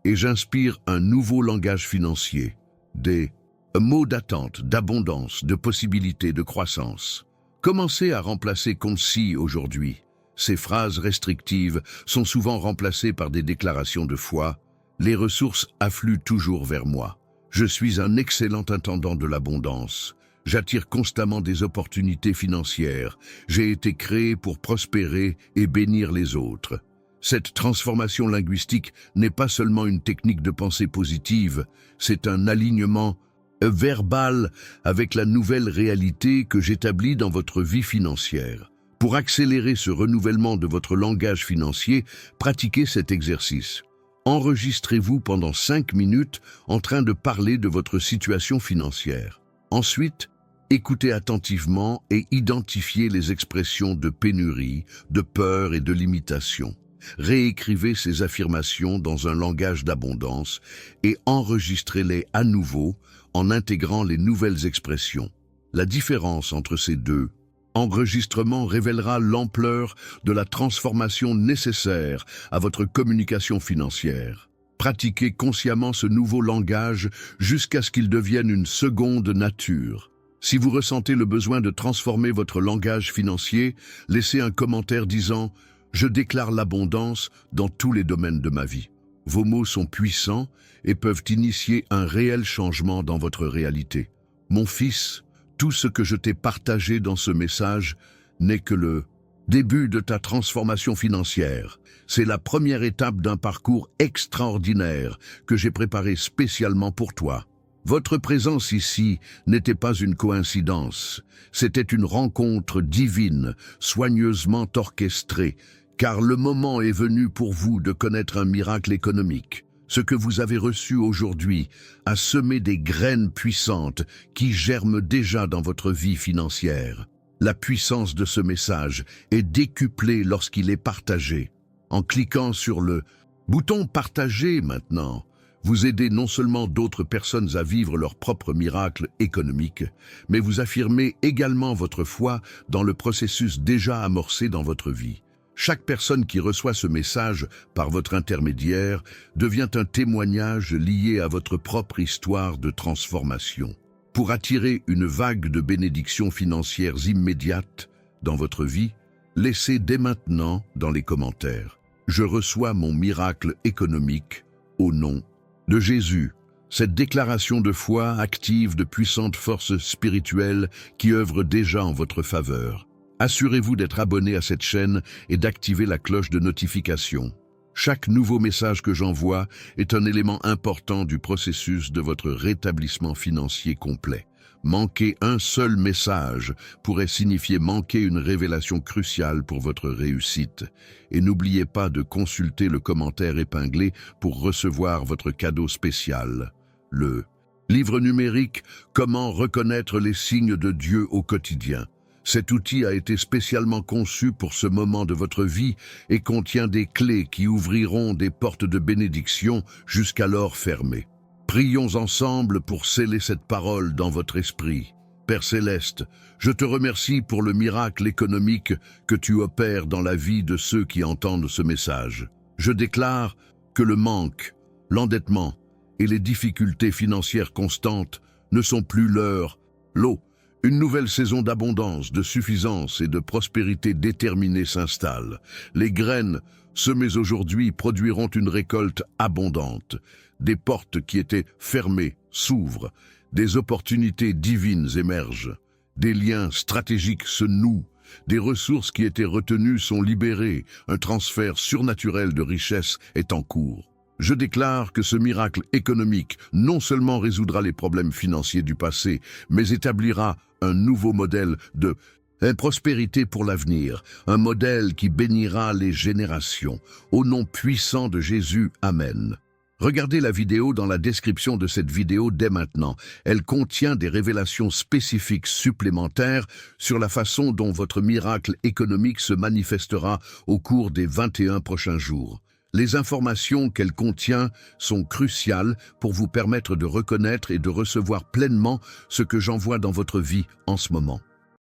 et j'inspire un nouveau langage financier, des mots d'attente, d'abondance, de possibilités, de croissance. Commencez à remplacer concis aujourd'hui. Ces phrases restrictives sont souvent remplacées par des déclarations de foi. Les ressources affluent toujours vers moi. Je suis un excellent intendant de l'abondance. J'attire constamment des opportunités financières. J'ai été créé pour prospérer et bénir les autres. Cette transformation linguistique n'est pas seulement une technique de pensée positive, c'est un alignement verbal avec la nouvelle réalité que j'établis dans votre vie financière. Pour accélérer ce renouvellement de votre langage financier, pratiquez cet exercice. Enregistrez-vous pendant 5 minutes en train de parler de votre situation financière. Ensuite, écoutez attentivement et identifiez les expressions de pénurie, de peur et de limitation. Réécrivez ces affirmations dans un langage d'abondance et enregistrez-les à nouveau en intégrant les nouvelles expressions. La différence entre ces deux enregistrements révélera l'ampleur de la transformation nécessaire à votre communication financière. Pratiquez consciemment ce nouveau langage jusqu'à ce qu'il devienne une seconde nature. Si vous ressentez le besoin de transformer votre langage financier, laissez un commentaire disant « Je déclare l'abondance dans tous les domaines de ma vie ». Vos mots sont puissants et peuvent initier un réel changement dans votre réalité. Mon fils, tout ce que je t'ai partagé dans ce message n'est que le début de ta transformation financière. C'est la première étape d'un parcours extraordinaire que j'ai préparé spécialement pour toi. Votre présence ici n'était pas une coïncidence, c'était une rencontre divine, soigneusement orchestrée, car le moment est venu pour vous de connaître un miracle économique. Ce que vous avez reçu aujourd'hui a semé des graines puissantes qui germent déjà dans votre vie financière. La puissance de ce message est décuplée lorsqu'il est partagé. En cliquant sur le bouton « Partager » maintenant, vous aidez non seulement d'autres personnes à vivre leur propre miracle économique, mais vous affirmez également votre foi dans le processus déjà amorcé dans votre vie. Chaque personne qui reçoit ce message par votre intermédiaire devient un témoignage lié à votre propre histoire de transformation. Pour attirer une vague de bénédictions financières immédiates dans votre vie, laissez dès maintenant dans les commentaires « Je reçois mon miracle économique au nom de Jésus ». Cette déclaration de foi active de puissantes forces spirituelles qui œuvrent déjà en votre faveur. Assurez-vous d'être abonné à cette chaîne et d'activer la cloche de notification. Chaque nouveau message que j'envoie est un élément important du processus de votre rétablissement financier complet. Manquer un seul message pourrait signifier manquer une révélation cruciale pour votre réussite. Et n'oubliez pas de consulter le commentaire épinglé pour recevoir votre cadeau spécial. Le livre numérique « Comment reconnaître les signes de Dieu au quotidien ». Cet outil a été spécialement conçu pour ce moment de votre vie et contient des clés qui ouvriront des portes de bénédiction jusqu'alors fermées. Prions ensemble pour sceller cette parole dans votre esprit. Père Céleste, je te remercie pour le miracle économique que tu opères dans la vie de ceux qui entendent ce message. Je déclare que le manque, l'endettement et les difficultés financières constantes ne sont plus leur lot. Une nouvelle saison d'abondance, de suffisance et de prospérité déterminée s'installe. Les graines semées aujourd'hui produiront une récolte abondante. Des portes qui étaient fermées s'ouvrent. Des opportunités divines émergent. Des liens stratégiques se nouent. Des ressources qui étaient retenues sont libérées. Un transfert surnaturel de richesses est en cours. Je déclare que ce miracle économique non seulement résoudra les problèmes financiers du passé, mais établira un nouveau modèle de prospérité pour l'avenir, un modèle qui bénira les générations. Au nom puissant de Jésus, Amen. Regardez la vidéo dans la description de cette vidéo dès maintenant. Elle contient des révélations spécifiques supplémentaires sur la façon dont votre miracle économique se manifestera au cours des 21 prochains jours. Les informations qu'elle contient sont cruciales pour vous permettre de reconnaître et de recevoir pleinement ce que j'envoie dans votre vie en ce moment.